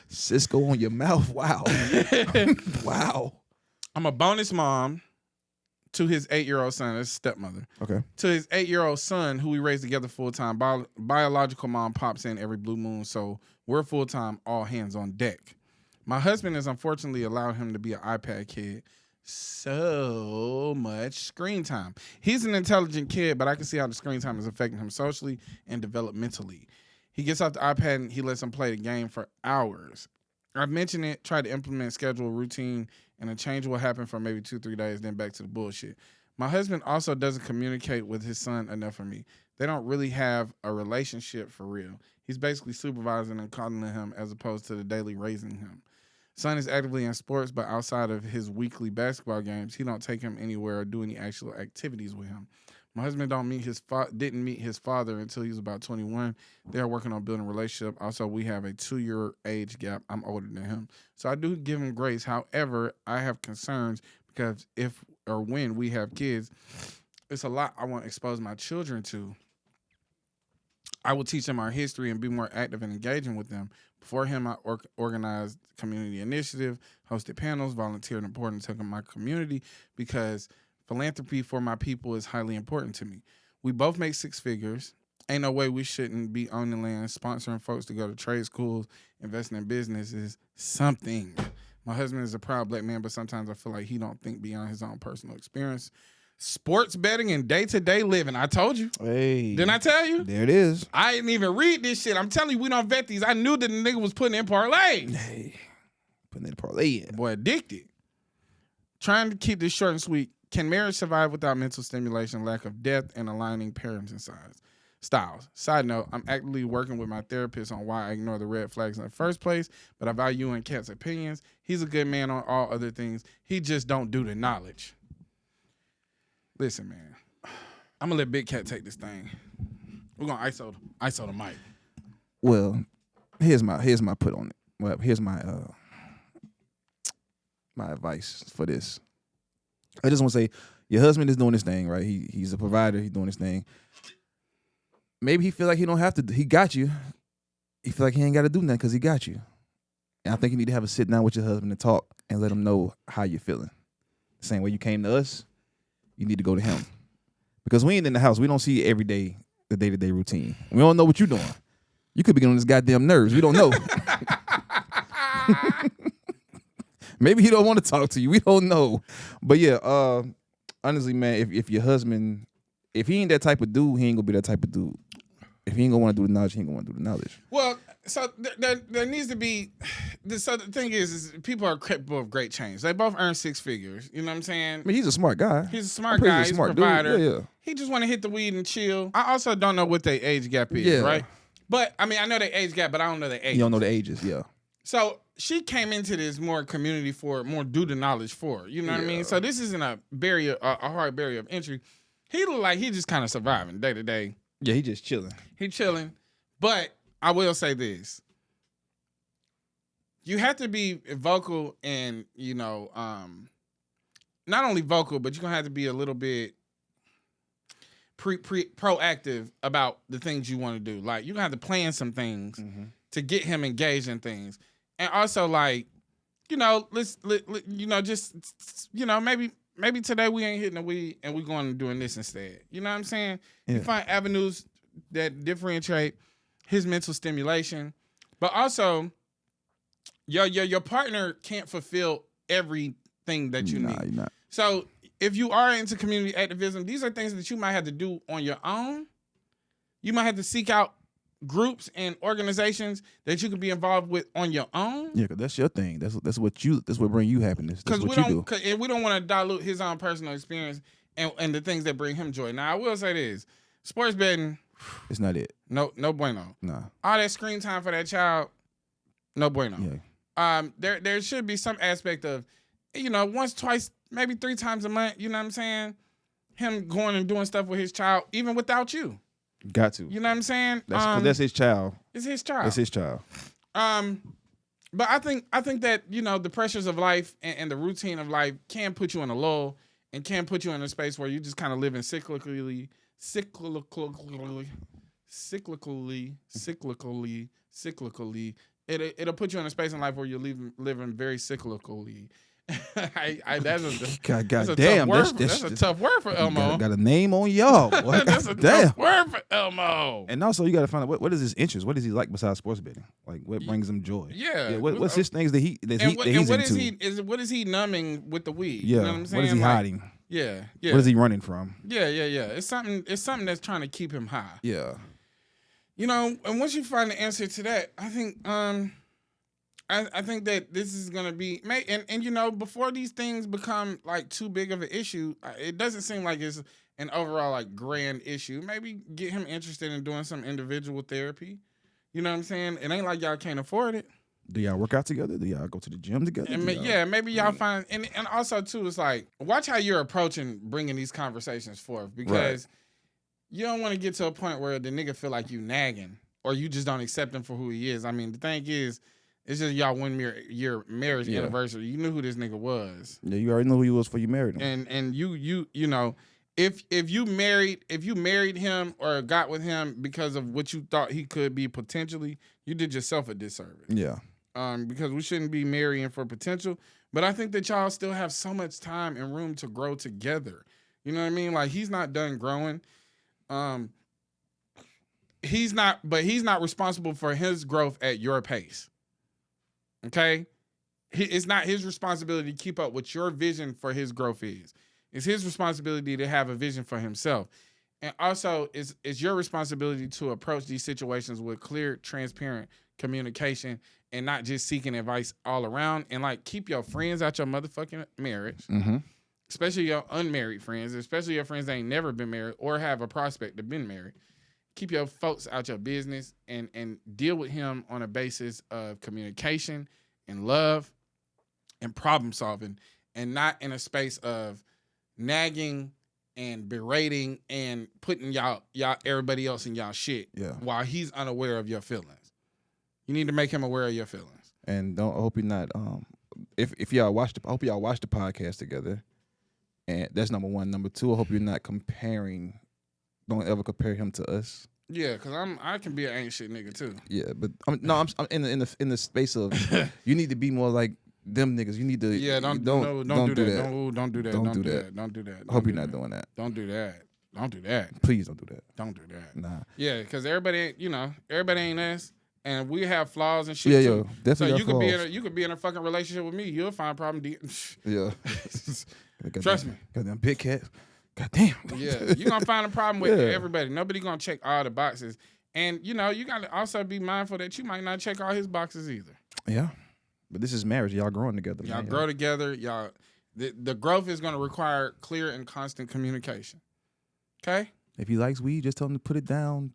Cisco on your mouth. Wow. Wow. I'm a bonus mom to his 8-year-old son, his stepmother. Okay. To his 8-year-old son, who we raised together full-time. Biological mom pops in every blue moon, so we're full-time, all hands on deck. My husband has unfortunately allowed him to be an iPad kid. So much screen time. He's an intelligent kid, but I can see how the screen time is affecting him socially and developmentally. He gets off the iPad and he lets him play the game for hours. I've mentioned it, tried to implement schedule, routine, and a change will happen for maybe 2-3 days, then back to the bullshit. My husband also doesn't communicate with his son enough for me. They don't really have a relationship for real. He's basically supervising and coddling him as opposed to the daily raising him. Son is actively in sports, but outside of his weekly basketball games, he don't take him anywhere or do any actual activities with him. My husband didn't meet his father until he was about 21. They are working on building a relationship. Also, we have a 2-year age gap. I'm older than him. So I do give him grace. However, I have concerns because if or when we have kids, it's a lot I want to expose my children to. I will teach them our history and be more active and engaging with them. Before him, I organized community initiative, hosted panels, volunteered important to my community because philanthropy for my people is highly important to me. We both make 6 figures. Ain't no way we shouldn't be owning land, sponsoring folks to go to trade schools, investing in businesses, something. My husband is a proud black man, but sometimes I feel like he don't think beyond his own personal experience. Sports betting and day-to-day living. I told you. Hey. Didn't I tell you? There it is. I didn't even read this shit. I'm telling you, we don't vet these. I knew that the nigga was putting in parlays. Hey. Putting in parlay in. Boy, addicted. Trying to keep this short and sweet. Can marriage survive without mental stimulation, lack of depth, and aligning parenting styles? Side note, I'm actively working with my therapist on why I ignore the red flags in the first place, but I value in Cat's opinions. He's a good man on all other things. He just don't do the knowledge. Listen, man, I'm going to let Big Cat take this thing. We're gonna ISO the mic. Well, here's my put on it. Well, here's my my advice for this. I just want to say, your husband is doing his thing, right? He's a provider. He's doing his thing. Maybe he feel like he don't have to. He got you. He feel like he ain't got to do nothing because he got you. And I think you need to have a sit down with your husband and talk and let him know how you're feeling. The same way you came to us, you need to go to him. Because we ain't in the house. We don't see every day the day-to-day routine. We don't know what you're doing. You could be getting on his goddamn nerves. We don't know. Maybe he don't want to talk to you. We don't know. But yeah, honestly, man, if your husband, if he ain't that type of dude, he ain't gonna be that type of dude. If he ain't gonna want to do the knowledge, he ain't gonna want to do the knowledge. Well, so there needs to be. So the thing is people are capable of great change. They both earn 6 figures. You know what I'm saying? I mean, he's a smart guy. He's a smart guy. He's a provider. Yeah. He just want to hit the weed and chill. I also don't know what their age gap is, right? But I mean, I know their age gap, but I don't know their age. You don't know the ages, yeah. So she came into this more community for more due to knowledge for. You know what I mean? So this isn't a barrier, a hard barrier of entry. He look like he just kind of surviving day to day. Yeah, he just chilling. He chilling. But I will say this. You have to be vocal and, you know, not only vocal, but you're going to have to be a little bit proactive about the things you want to do. Like, you're going to have to plan some things to get him engaged in things. And also, like, you know, maybe today we ain't hitting the weed and we're going to doing this instead. You know what I'm saying? Yeah. You find avenues that differentiate his mental stimulation, but also your partner can't fulfill everything that you need. You're not. So if you are into community activism, these are things that you might have to do on your own. You might have to seek out groups and organizations that you can be involved with on your own. Yeah, because that's your thing. That's what bring you happiness. That's what you do. And we don't want to dilute his own personal experience and the things that bring him joy. Now, I will say this. Sports betting, it's not it. No bueno. Nah. All that screen time for that child, no bueno. Yeah. There should be some aspect of, you know, once, twice, maybe 3 times a month, you know what I'm saying? Him going and doing stuff with his child, even without you. Got to. You know what I'm saying? That's his child. It's his child. That's his child. But I think that, you know, the pressures of life and the routine of life can put you in a lull and can put you in a space where you just kind of live in cyclically. It'll put you in a space in life where you're living very cyclically. That's a tough word for Elmo. Got a name on y'all. Boy. That's a tough word for Elmo. And also, you got to find out what is his interest. What does he like besides sports betting? Like, what brings him joy? Yeah. What's his things that he's into? What is he numbing with the weed? Yeah. You know what I'm saying? What is he hiding? Yeah. What is he running from? Yeah. It's something that's trying to keep him high. Yeah. You know, and once you find the answer to that, I think I think that this is gonna be and you know, before these things become like too big of an issue, it doesn't seem like it's an overall like grand issue. Maybe get him interested in doing some individual therapy. You know what I'm saying? It ain't like y'all can't afford it. Do y'all work out together? Do y'all go to the gym together? And maybe y'all find and also too, it's like watch how you're approaching bringing these conversations forth because you don't want to get to a point where the nigga feel like you nagging or you just don't accept him for who he is. I mean, the thing is. It's just y'all 1 year marriage anniversary. You knew who this nigga was. Yeah, you already know who he was before you married him. And you know, if you married him or got with him because of what you thought he could be potentially, you did yourself a disservice. Yeah. Because we shouldn't be marrying for potential. But I think that y'all still have so much time and room to grow together. You know what I mean? Like he's not done growing. He's not responsible for his growth at your pace. Okay? It's not his responsibility to keep up with your vision for his growth is. It's his responsibility to have a vision for himself. And also, it's your responsibility to approach these situations with clear, transparent communication and not just seeking advice all around. And, like, keep your friends out your motherfucking marriage, especially your unmarried friends, especially your friends that ain't never been married or have a prospect of been married. Keep your folks out your business and deal with him on a basis of communication and love and problem solving and not in a space of nagging and berating and putting y'all everybody else in y'all shit while he's unaware of your feelings. You need to make him aware of your feelings. And I hope you're not if y'all watch I hope y'all watch the podcast together. And that's number one. Number two, I hope you're not comparing. Don't ever compare him to us. Yeah, because I can be an ain't shit nigga too. Yeah, but I'm in the space of you need to be more like them niggas. You need to don't do that. Don't do that. Don't do that. Don't do that. I hope you're not doing that. Don't do that. Don't do that. Please don't do that. Don't do that. Nah. Yeah, because everybody ain't us, and we have flaws and shit too. Yeah, definitely. So you could be in a fucking relationship with me. You'll find a problem. Yeah. Trust me. Goddamn big cat. Goddamn. Yeah, you're going to find a problem with everybody. Nobody going to check all the boxes. And, you got to also be mindful that you might not check all his boxes either. Yeah. But this is marriage. Y'all growing together. Y'all grow together. The growth is going to require clear and constant communication. Okay? If he likes weed, just tell him to put it down.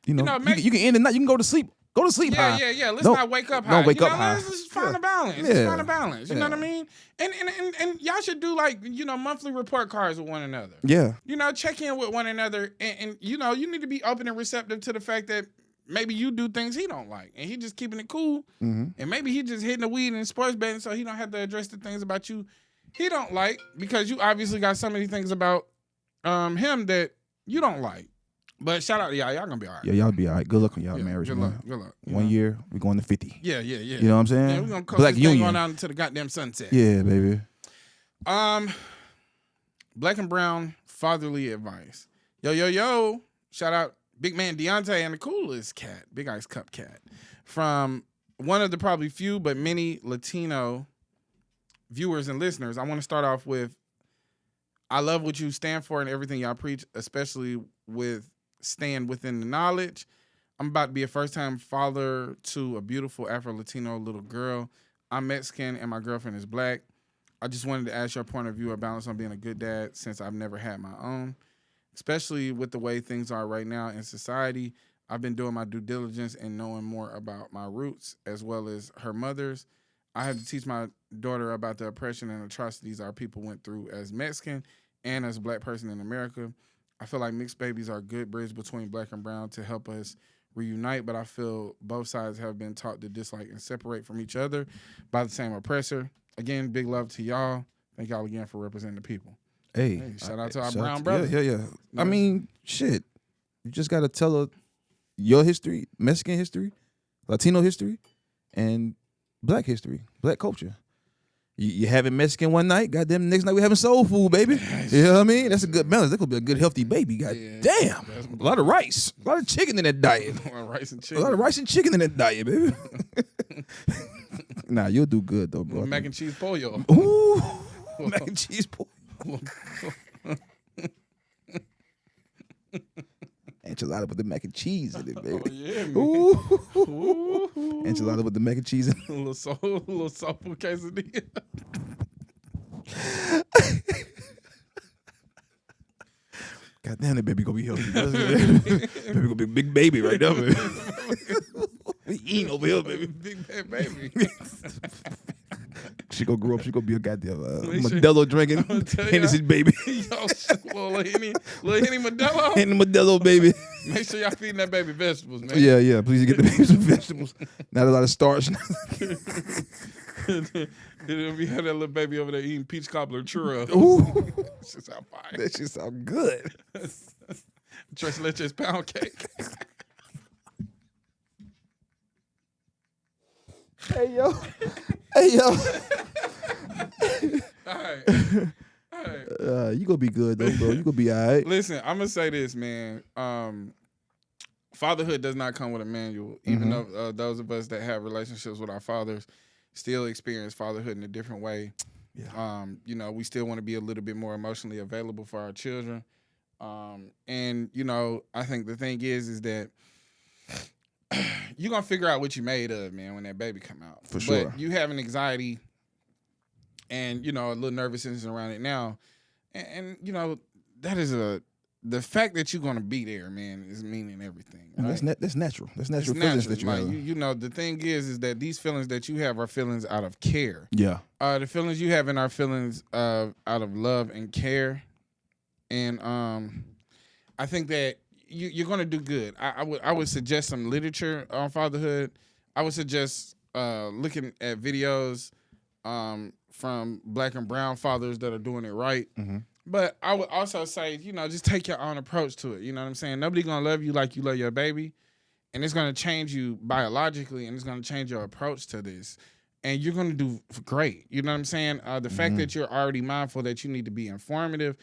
You can end the night. You can go to sleep. Go to sleep high. Yeah. Let's not wake up high. Don't wake up high. Let's find a balance. Yeah. Let's find a balance. You know what I mean? And y'all should do monthly report cards with one another. Yeah. Check in with one another. And you need to be open and receptive to the fact that maybe you do things he don't like. And he just keeping it cool. Mm-hmm. And maybe he just hitting the weed and sports betting so he don't have to address the things about you he don't like because you obviously got so many things about him that you don't like. But shout out to y'all. Y'all gonna be all right. Yeah, y'all be all right. Good luck on y'all marriage, man. Good luck. 1 year, we're going to 50. Yeah. You know what I'm saying? Yeah, we're gonna coast this thing on out into the goddamn sunset. Yeah, baby. Black and brown fatherly advice. Yo. Shout out big man Deontay and the coolest cat, Big Ice Cup Cat. From one of the probably few but many Latino viewers and listeners. I want to start off with I love what you stand for and everything y'all preach, especially with stand within the knowledge. I'm about to be a first-time father to a beautiful Afro-Latino little girl. I'm Mexican and my girlfriend is black. I just wanted to ask your point of view or balance on being a good dad since I've never had my own. Especially with the way things are right now in society, I've been doing my due diligence and knowing more about my roots as well as her mother's. I had to teach my daughter about the oppression and atrocities our people went through as Mexican and as a black person in America. I feel like mixed babies are a good bridge between black and brown to help us reunite, but I feel both sides have been taught to dislike and separate from each other by the same oppressor. Again, big love to y'all. Thank y'all again for representing the people. Hey, shout out to our brown brother. Yeah. I mean, shit. You just got to tell her your history, Mexican history, Latino history, and black history, black culture. You having Mexican one night, goddamn, next night we having soul food, baby. You know what I mean? That's a good balance. That could be a good, healthy baby. Damn. A lot of rice. A lot of chicken in that diet. A lot of rice and chicken. A lot of rice and chicken in that diet, baby. Nah, you'll do good, though, bro. Mac and cheese pollo. Ooh. Mac and cheese pollo. Enchilada with the mac and cheese in it, baby. Oh, yeah, man. Ooh. Enchilada with the mac and cheese in it. A little soulful quesadilla. God damn, that baby gonna be healthy. Baby gonna be a big baby right now, baby. We eating over here, baby. Big bad baby. She gonna grow up. She gonna be a goddamn Modelo drinking Hennessy baby. Yo, little Henny Modelo. Henny Modelo baby. Make sure y'all feeding that baby vegetables, man. Yeah. Please get the baby some vegetables. Not a lot of starch. We had that little baby over there eating peach cobbler churros. Ooh, That shit sound fire. that shit sound good. Tres leches pound cake. Hey yo. All right. You gonna be good though, bro. You gonna be all right. Listen, I'm gonna say this, man. Fatherhood does not come with a manual. Even though those of us that have relationships with our fathers still experience fatherhood in a different way. Yeah. We still want to be a little bit more emotionally available for our children. And I think the thing is that you're gonna figure out what you made of, man, when that baby come out. For sure. But you have an anxiety and a little nervousness around it now. And that is the fact that you're gonna be there, man, is meaning everything. Right? That's natural. That's natural feelings that you have. The thing is that these feelings that you have are feelings out of care. Yeah. The feelings you have are feelings out of love and care. and I think that you're gonna do good. I would suggest some literature on fatherhood. I would suggest looking at videos from Black and brown fathers that are doing it right. Mm-hmm. But I would also say, just take your own approach to it. You know what I'm saying? Nobody gonna love you like you love your baby, and it's gonna change you biologically, and it's gonna change your approach to this, and you're gonna do great. You know what I'm saying? The fact that you're already mindful that you need to be informative,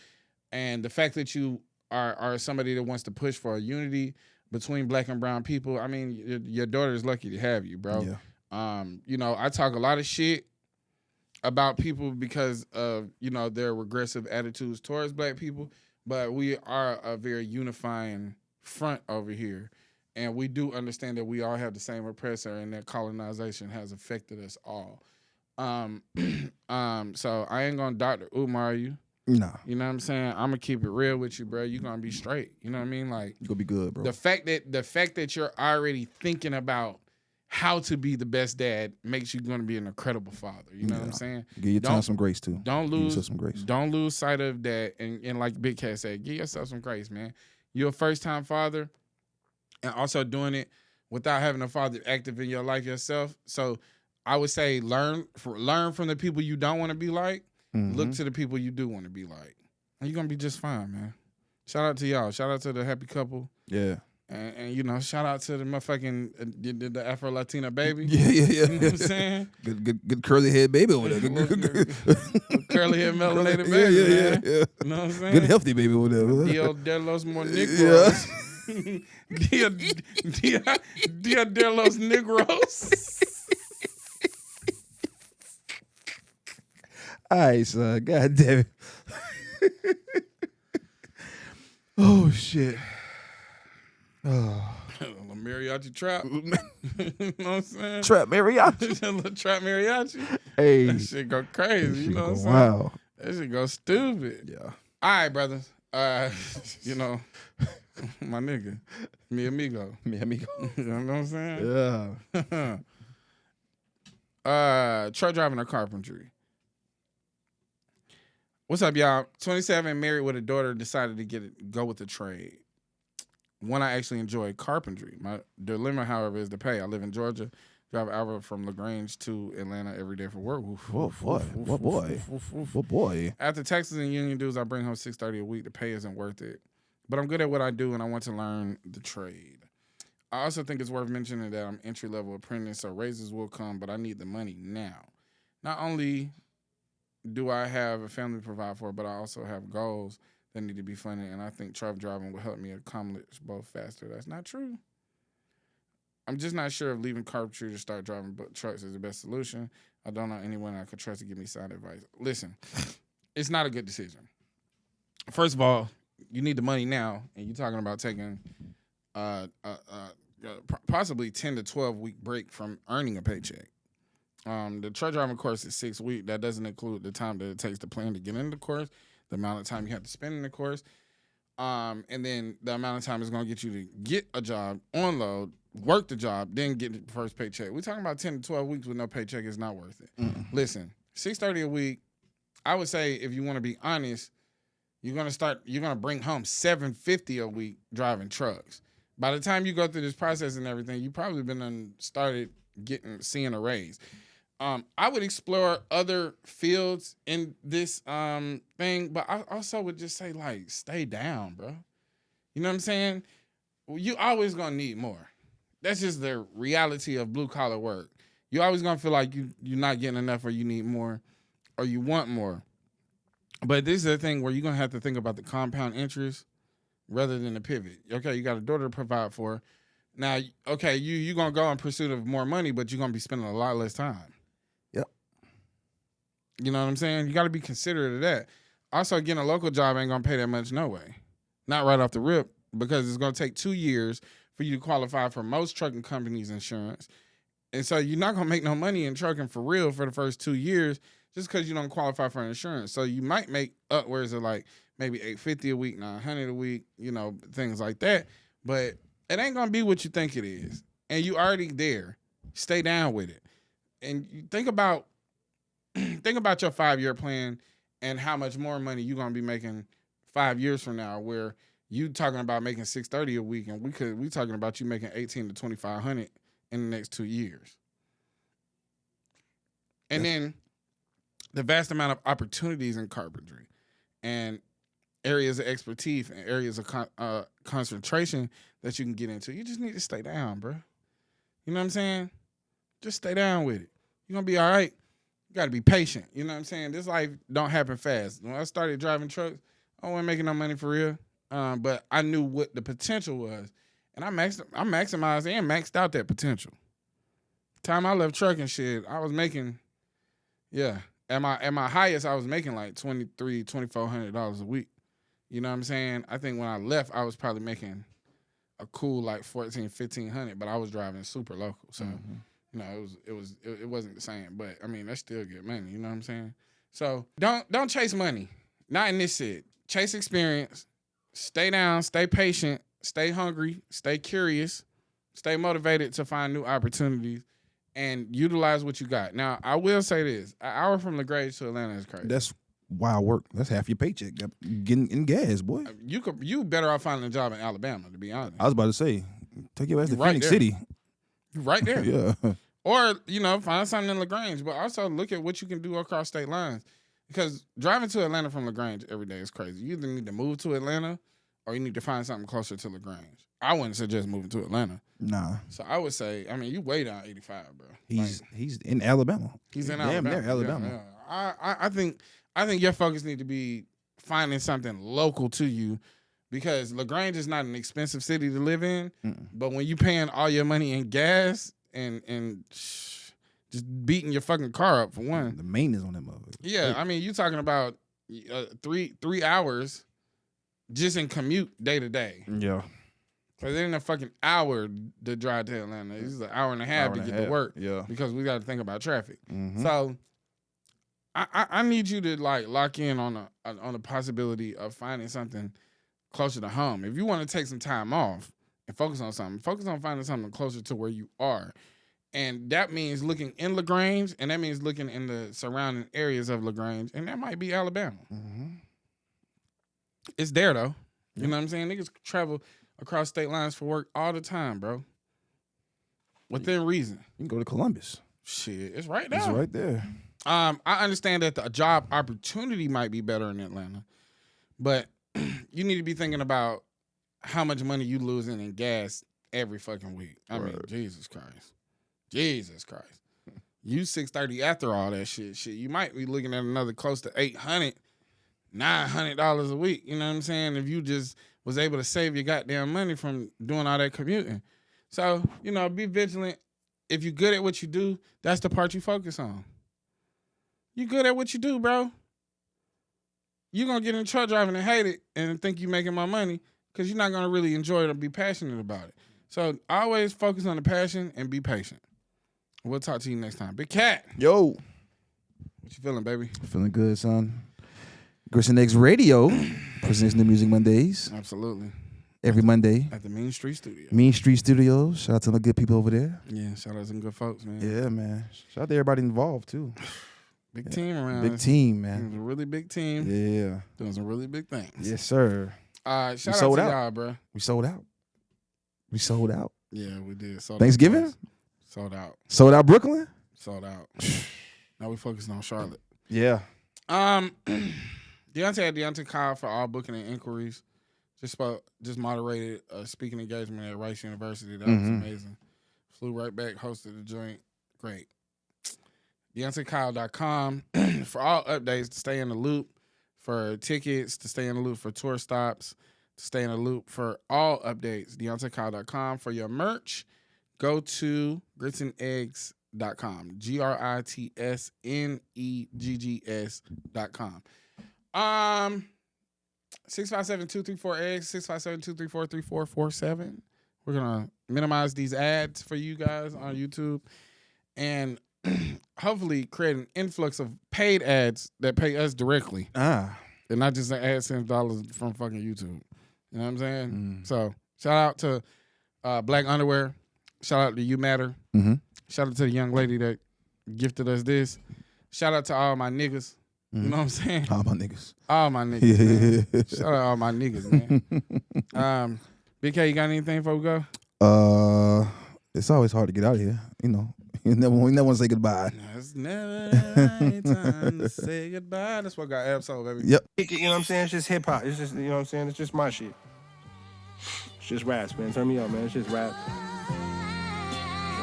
and the fact that you are somebody that wants to push for a unity between Black and brown people. I mean, your daughter is lucky to have you, bro. Yeah. I talk a lot of shit about people because of, their regressive attitudes towards Black people, but we are a very unifying front over here. And we do understand that we all have the same oppressor and that colonization has affected us all. So I ain't gonna Dr. Umar you. Nah. You know what I'm saying? I'm gonna keep it real with you, bro. You're gonna be straight. You know what I mean? Like, You gonna be good, bro. the fact that you're already thinking about how to be the best dad makes you gonna be an incredible father. You know what I'm saying? Give your time some grace too. Don't Give lose yourself some grace. Don't lose sight of that. And like Big Cat said, give yourself some grace, man. You're a first time father, and also doing it without having a father active in your life yourself. So I would say learn from the people you don't want to be like. Look to the people you do want to be like. And you're going to be just fine, man. Shout out to y'all. Shout out to the happy couple. Yeah. And shout out to the motherfucking the Afro-Latina baby. Yeah. You know what I'm saying? Good curly head baby over there. Good Curly hair melanated baby, man. Yeah. You know what I'm saying? Good healthy baby over there. Dia de los Negros. Dia de los Negros. All right, son. God damn it. Oh, shit. Oh. Mariachi trap. You know what I'm saying? Trap mariachi. Little trap mariachi. Hey. That shit go crazy. You know what I'm saying? Wow. That shit go stupid. Yeah. All right, brothers. My nigga. Mi amigo. Mi amigo. You know what I'm saying? Yeah. Truck driving or carpentry? What's up, y'all? 27, married with a daughter, decided to go with the trade. One, I actually enjoy carpentry. My dilemma, however, is the pay. I live in Georgia, drive an hour from LaGrange to Atlanta every day for work. What boy? After taxes and union dues, I bring home $630 a week. The pay isn't worth it. But I'm good at what I do, and I want to learn the trade. I also think it's worth mentioning that I'm entry-level apprentice, so raises will come, but I need the money now. Not only do I have a family to provide for, but I also have goals that need to be funded, and I think truck driving will help me accomplish both faster. That's not true. I'm just not sure if leaving carpentry to start driving trucks is the best solution. I don't know anyone I could trust to give me sound advice. Listen, it's not a good decision. First of all, you need the money now, and you're talking about taking possibly 10 to 12 week break from earning a paycheck. The truck driving course is 6 weeks. That doesn't include the time that it takes to plan to get into the course, the amount of time you have to spend in the course, and then the amount of time it's going to get you to get a job, unload, work the job, then get the first paycheck. We're talking about 10 to 12 weeks with no paycheck. Is not worth it. Listen, $630 a week, I would say if you want to be honest, you're going to bring home $750 a week driving trucks. By the time you go through this process and everything, you probably started seeing a raise. I would explore other fields in this thing, but I also would just say, like, stay down, bro. You know what I'm saying? You always gonna need more. That's just the reality of blue collar work. You always gonna feel like you're not getting enough, or you need more, or you want more. But this is the thing where you're gonna have to think about the compound interest rather than the pivot. Okay, you got a daughter to provide for. Now, okay, you're gonna go in pursuit of more money, but you're gonna be spending a lot less time. You know what I'm saying? You got to be considerate of that. Also, getting a local job ain't going to pay that much no way. Not right off the rip, because it's going to take 2 years for you to qualify for most trucking companies' insurance. And so you're not going to make no money in trucking for real for the first 2 years just because you don't qualify for insurance. So you might make upwards of like maybe $850 a week, $900 a week, things like that. But it ain't going to be what you think it is. And you already there. Stay down with it. And you think about your 5-year plan and how much more money you're going to be making 5 years from now where you talking about making $630 a week, and we talking about you making $1,800 to $2,500 in the next 2 years. And then the vast amount of opportunities in carpentry and areas of expertise and areas of concentration that you can get into. You just need to stay down, bro. You know what I'm saying? Just stay down with it. You're going to be all right. You got to be patient. You know what I'm saying? This life don't happen fast. When I started driving trucks, I wasn't making no money for real. But I knew what the potential was. And I maximized and maxed out that potential. Time I left trucking shit, I was making, at my highest, I was making like $2,300, $2,400 a week. You know what I'm saying? I think when I left, I was probably making a cool like $1,400, $1,500, but I was driving super local. So, you know, it wasn't the same. But I mean, that's still good money. You know what I'm saying? So don't chase money. Not in this shit. Chase experience. Stay down. Stay patient. Stay hungry. Stay curious. Stay motivated to find new opportunities. And utilize what you got. Now, I will say this. An hour from LaGrange to Atlanta is crazy. That's wild work. That's half your paycheck. Getting in gas, boy. You better off finding a job in Alabama, to be honest. I was about to say, take your ass to Right Phoenix there. City. You're right there. Yeah. Or, you know, find something in LaGrange. But also look at what you can do across state lines. Because driving to Atlanta from LaGrange every day is crazy. You either need to move to Atlanta or you need to find something closer to LaGrange. I wouldn't suggest moving to Atlanta. Nah. So I would say, I mean, you way down 85, bro. He's in Alabama. He's in Damn Alabama. near Alabama. Yeah. I think your focus need to be finding something local to you, because LaGrange is not an expensive city to live in. But when you paying all your money in gas and just beating your fucking car up for one, The maintenance on that motherfucker. yeah, I mean, you talking about 3 hours just in commute day to day. Yeah. Cause it ain't a fucking hour to drive to Atlanta. It's an hour and a half to get to work. Yeah. Because we got to think about traffic. Mhm. So I need you to like lock in on the possibility of finding something closer to home. If you want to take some time off and focus on something, focus on finding something closer to where you are. And that means looking in LaGrange, and that means looking in the surrounding areas of LaGrange, and that might be Alabama. It's there though. You know what I'm saying? Niggas travel across state lines for work all the time, bro. Within reason. You can go to Columbus. Shit, it's right there. It's right there. I understand that the job opportunity might be better in Atlanta, but you need to be thinking about how much money you losing in gas every fucking week. I mean, Jesus Christ. You $630 after all that shit. You might be looking at another close to $800, $900 a week. You know what I'm saying? If you just was able to save your goddamn money from doing all that commuting. So, you know, be vigilant. If you're good at what you do, that's the part you focus on. You good at what you do, bro. You're going to get in truck driving and hate it and think you're making my money because you're not going to really enjoy it or be passionate about it. So always focus on the passion and be patient. We'll talk to you next time. Big Cat. Yo. What you feeling, baby? Feeling good, son. Grits and Eggs Radio presents New Music Mondays. Absolutely. Every Monday. At the Mean Street Studio. Mean Street Studios. Shout out to my good people over there. Yeah, shout out to some good folks, man. Yeah, man. Shout out to everybody involved, too. Big team around. Big team, It was man. a really big team. Yeah. Doing some really big things. Yes, sir. Shout out sold to out. y'all, bro. We sold out. Yeah, we did. Sold Thanksgiving? out. Sold out. Sold out Brooklyn? Sold out. Now we focusing on Charlotte. Yeah. Deontay Kyle for all booking and inquiries. Just moderated a speaking engagement at Rice University. That was amazing. Flew right back, hosted the joint. Great. DeontayKyle.com for all updates to stay in the loop, for tickets, to stay in the loop for tour stops, to stay in the loop for all updates. DeontayKyle.com for your merch. Go to gritsandeggs.com. GRITSNEGGS.com. 657-234-EGGS, 657-234-3447. We're gonna minimize these ads for you guys on YouTube and hopefully create an influx of paid ads that pay us directly. And not just an AdSense dollars from fucking YouTube. You know what I'm saying? So shout out to Black Underwear. Shout out to You Matter. Shout out to the young lady that gifted us this. Shout out to all my niggas. You know what I'm saying? All my niggas. All my niggas, man. Shout out all my niggas, man. Big K, you got anything before we go? It's always hard to get out of here. You know, we never want to say goodbye. It's never the right time to say goodbye. That's what got Absol, baby. Yep. You know what I'm saying? It's just hip hop. It's just, you know what I'm saying? It's just my shit. It's just raps, man. Turn me up, man. It's just rap. You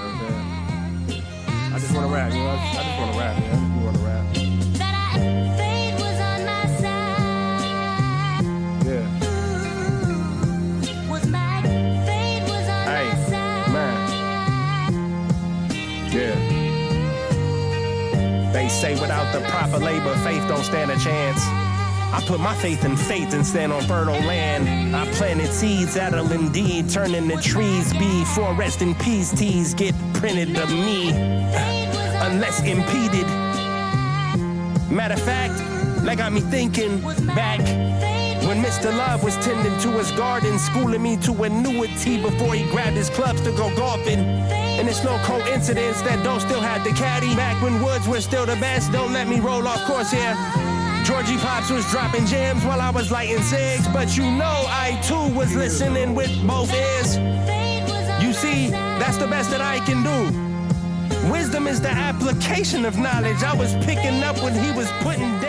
know what I'm saying? I just want to rap, you know? I just want to rap, man. I just want to rap. Yeah. They say without the proper labor, faith don't stand a chance. I put my faith in faith and stand on fertile land. I planted seeds that'll indeed turn into trees. Be forest and peace teas get printed of me, unless impeded. Matter of fact, that got me thinking back when Mr. Love was tending to his garden, schooling me to annuity before he grabbed his clubs to go golfing. And it's no coincidence that Doe still had the caddy. Back when Woods were still the best, don't let me roll off course here. Georgie Pops was dropping jams while I was lighting cigs, but you know I too was listening with both ears. You see, that's the best that I can do. Wisdom is the application of knowledge. I was picking up when he was putting